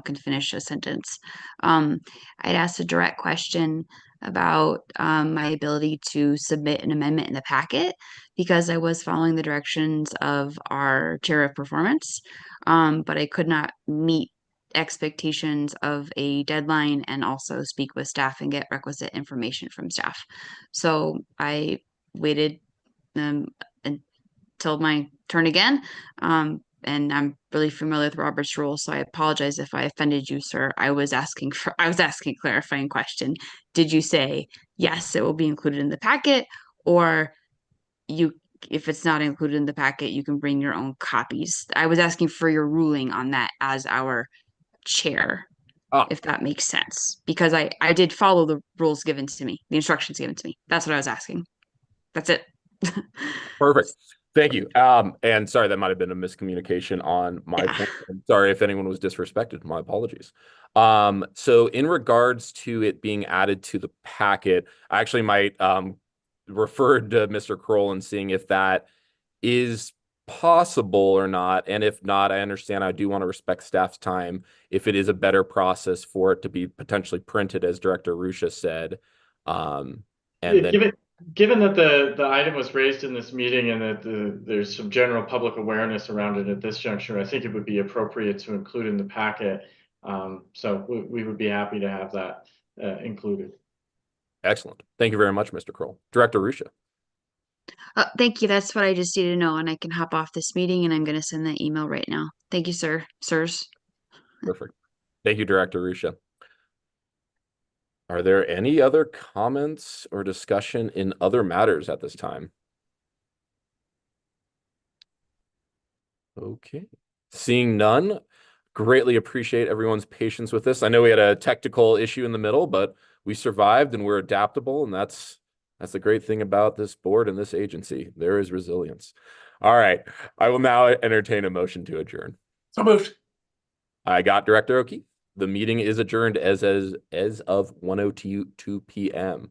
can finish a sentence. I'd asked a direct question about my ability to submit an amendment in the packet, because I was following the directions of our chair of performance, but I could not meet expectations of a deadline and also speak with staff and get requisite information from staff. So I waited until my turn again. And I'm really familiar with Robert's rules, so I apologize if I offended you, sir. I was asking a clarifying question. Did you say, yes, it will be included in the packet, or if it's not included in the packet, you can bring your own copies? I was asking for your ruling on that as our chair, if that makes sense, because I did follow the rules given to me, the instructions given to me. That's what I was asking. That's it. Perfect. Thank you. And sorry, that might have been a miscommunication on my point. I'm sorry if anyone was disrespected. My apologies. So in regards to it being added to the packet, I actually might refer to Mr. Kroll and seeing if that is possible or not. And if not, I understand, I do want to respect staff's time. If it is a better process for it to be potentially printed, as Director Ruscia said, Given that the item was raised in this meeting and that there's some general public awareness around it at this juncture, I think it would be appropriate to include in the packet. So we would be happy to have that included. Excellent. Thank you very much, Mr. Kroll. Director Ruscia. Thank you. That's what I just needed to know, and I can hop off this meeting, and I'm going to send that email right now. Thank you, sirs. Perfect. Thank you, Director Ruscia. Are there any other comments or discussion in other matters at this time? Okay, seeing none, greatly appreciate everyone's patience with this. I know we had a technical issue in the middle, but we survived and we're adaptable, and that's the great thing about this board and this agency. There is resilience. All right, I will now entertain a motion to adjourn. So moved. I got Director Oki. The meeting is adjourned as of 1:02 p.m.